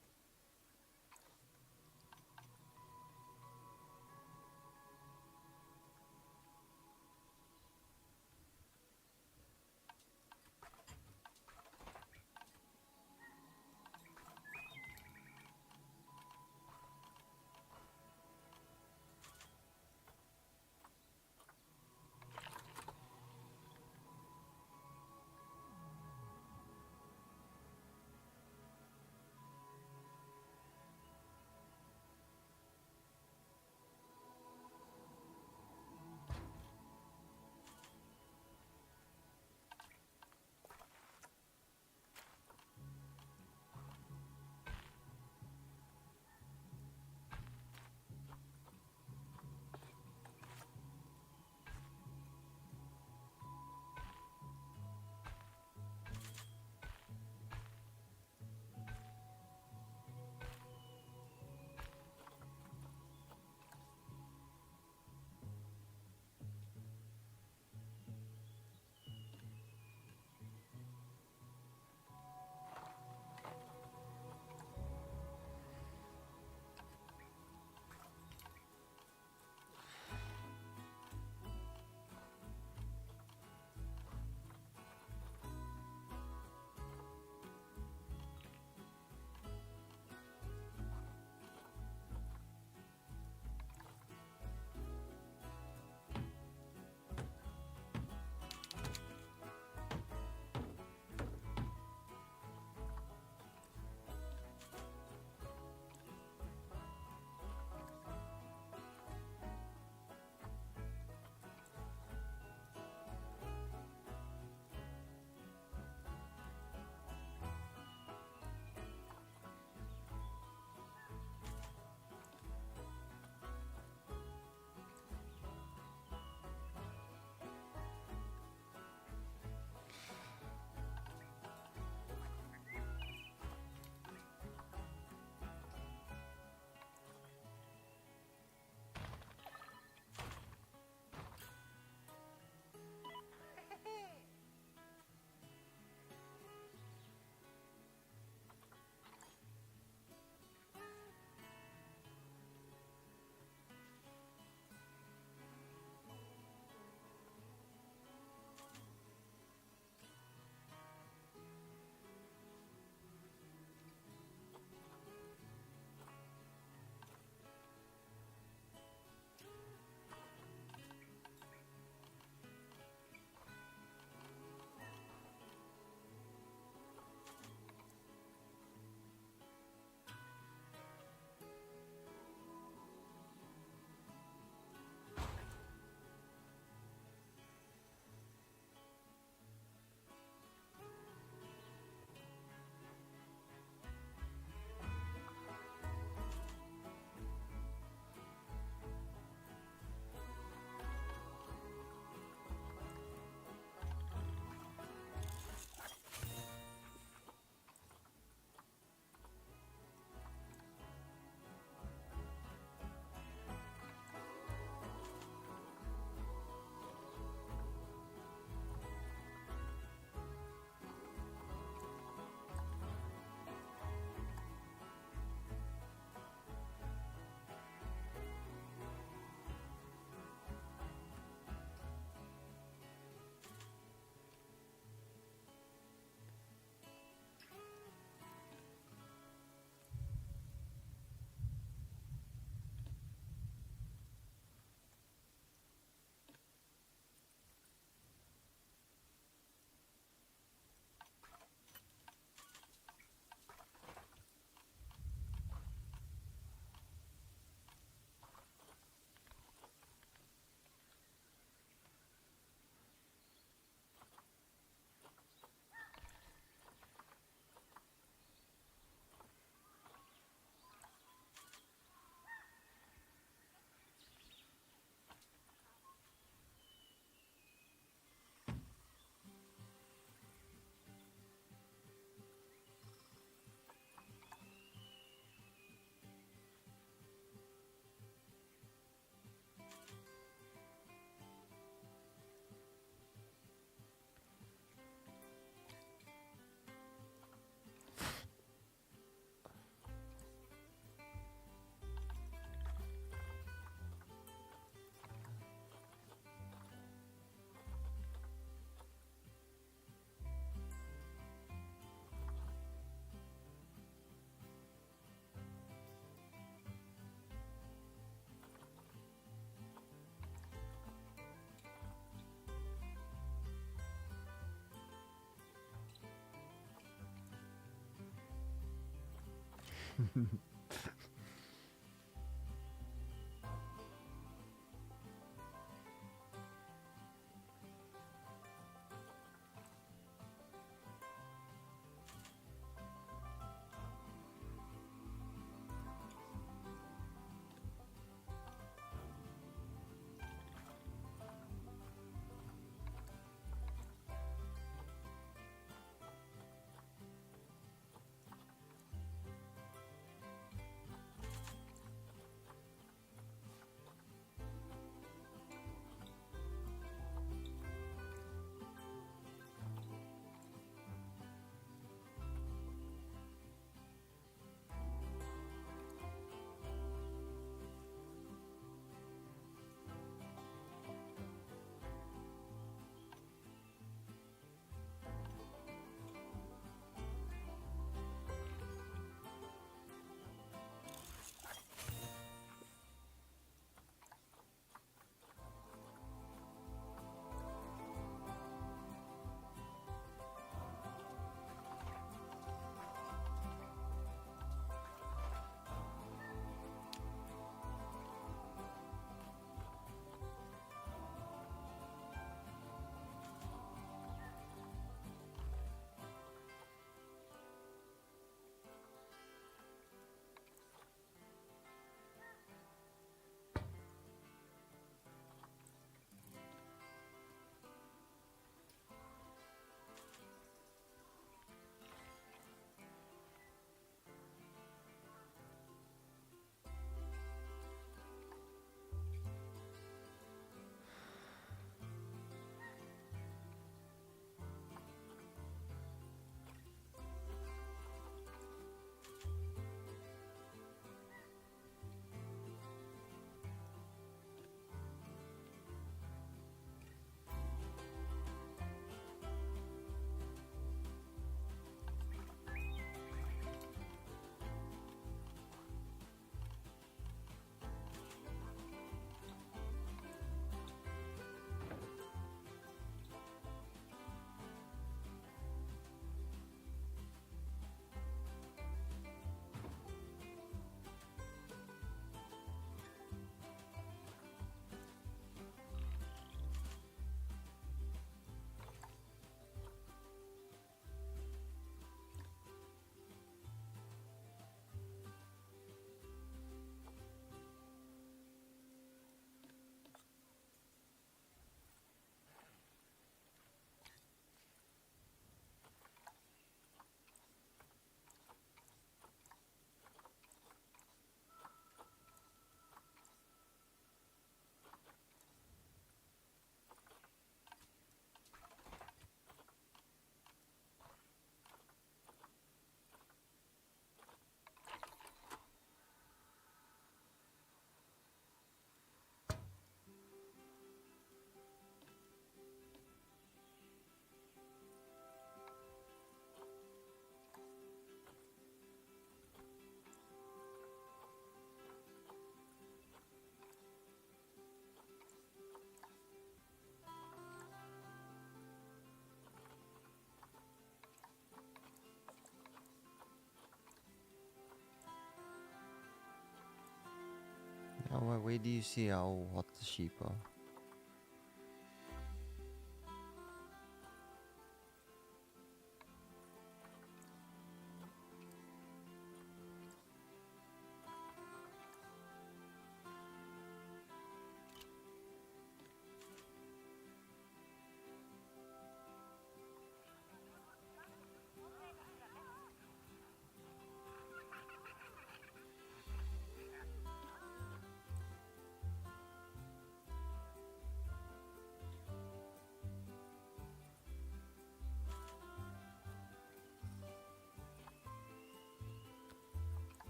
Where do you see how hot the sheep are?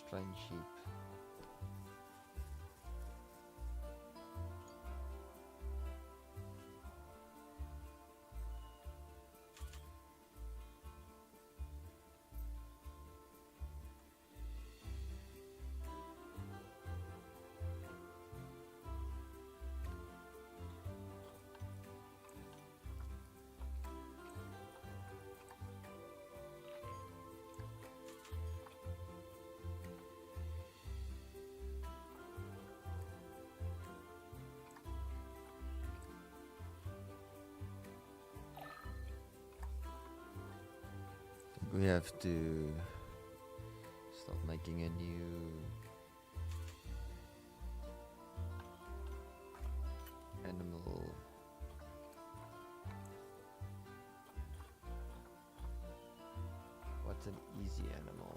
Strange sheep. we have to start making a new animal. What's an easy animal?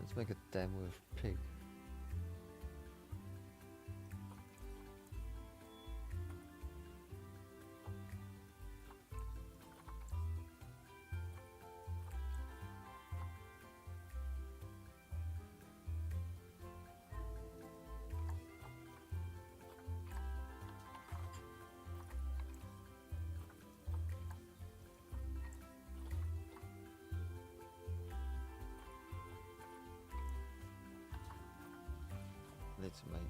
Let's make a Tamworth pig. Let's make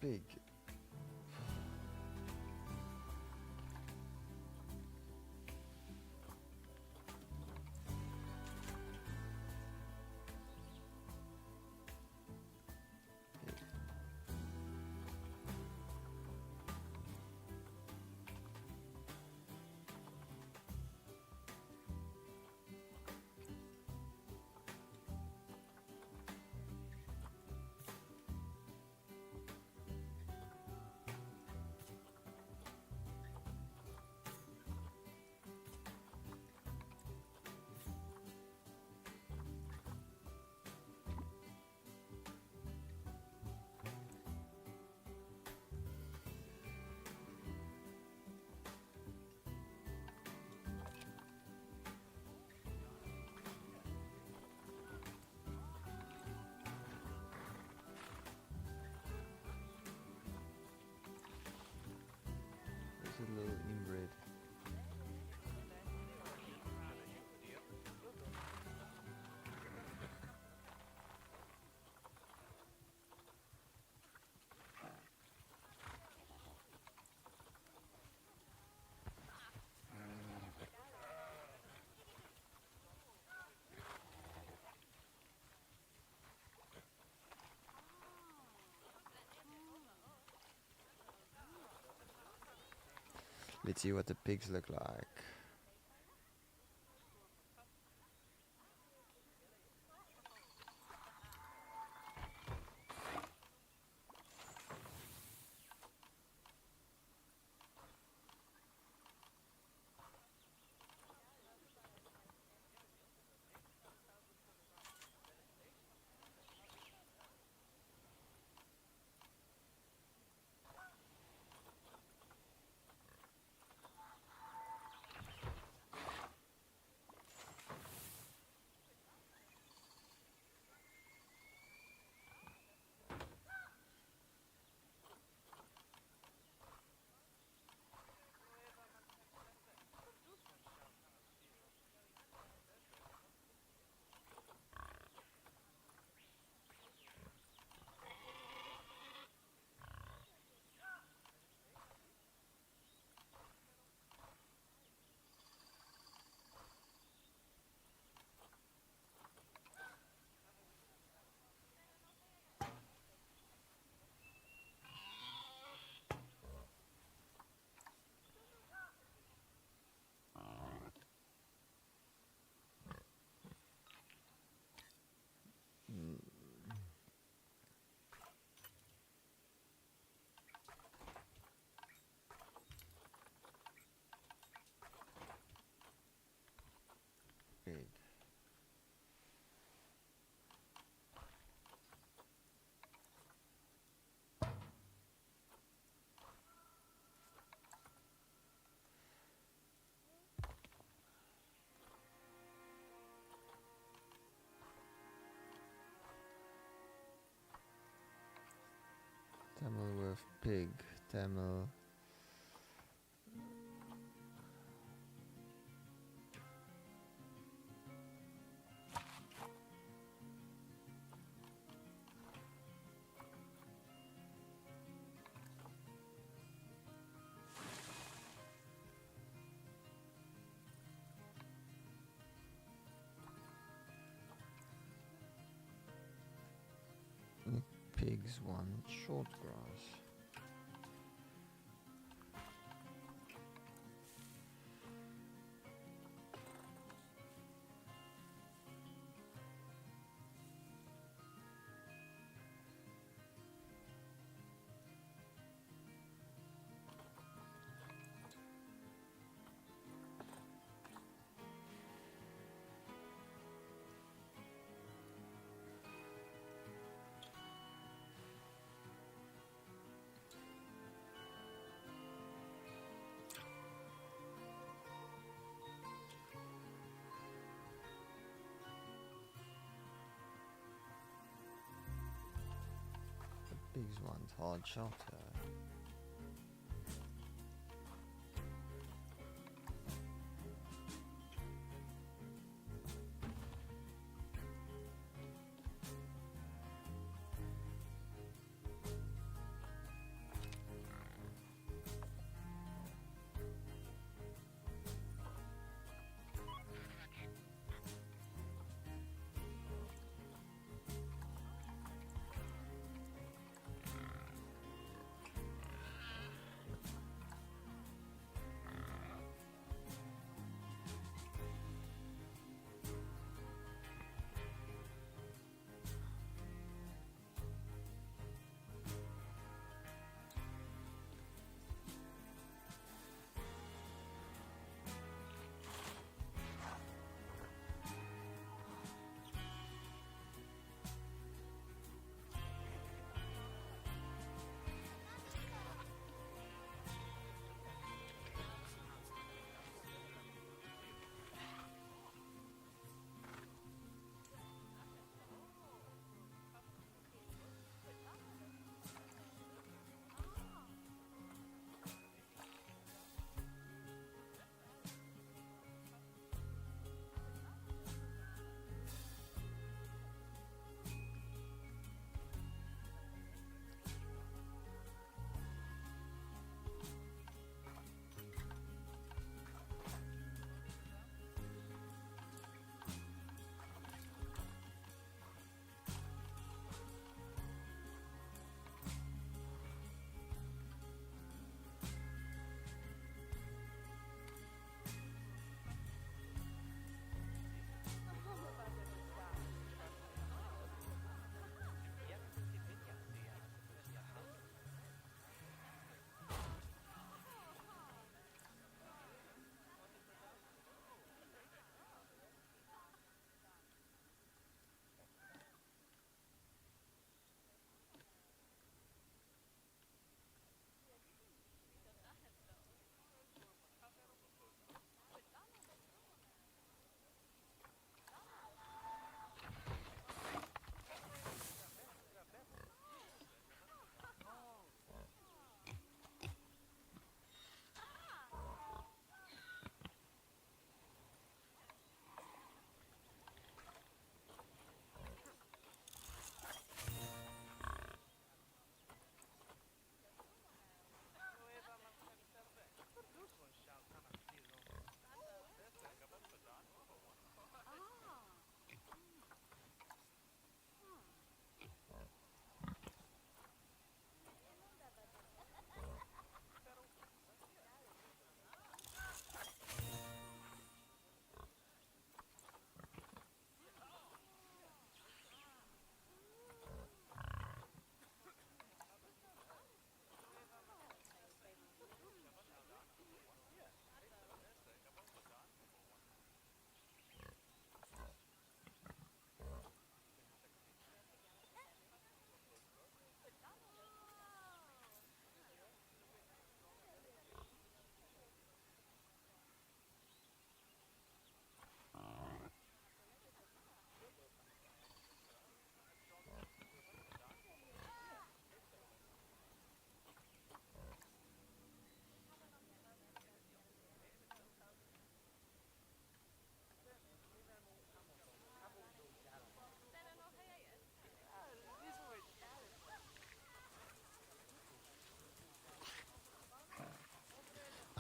pig. Let's see what the pigs look like. Pig. Tamilworth pig. Tamil. Pigs want short grass. Pigs want hard shelter.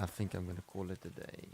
I think I'm gonna call it a day.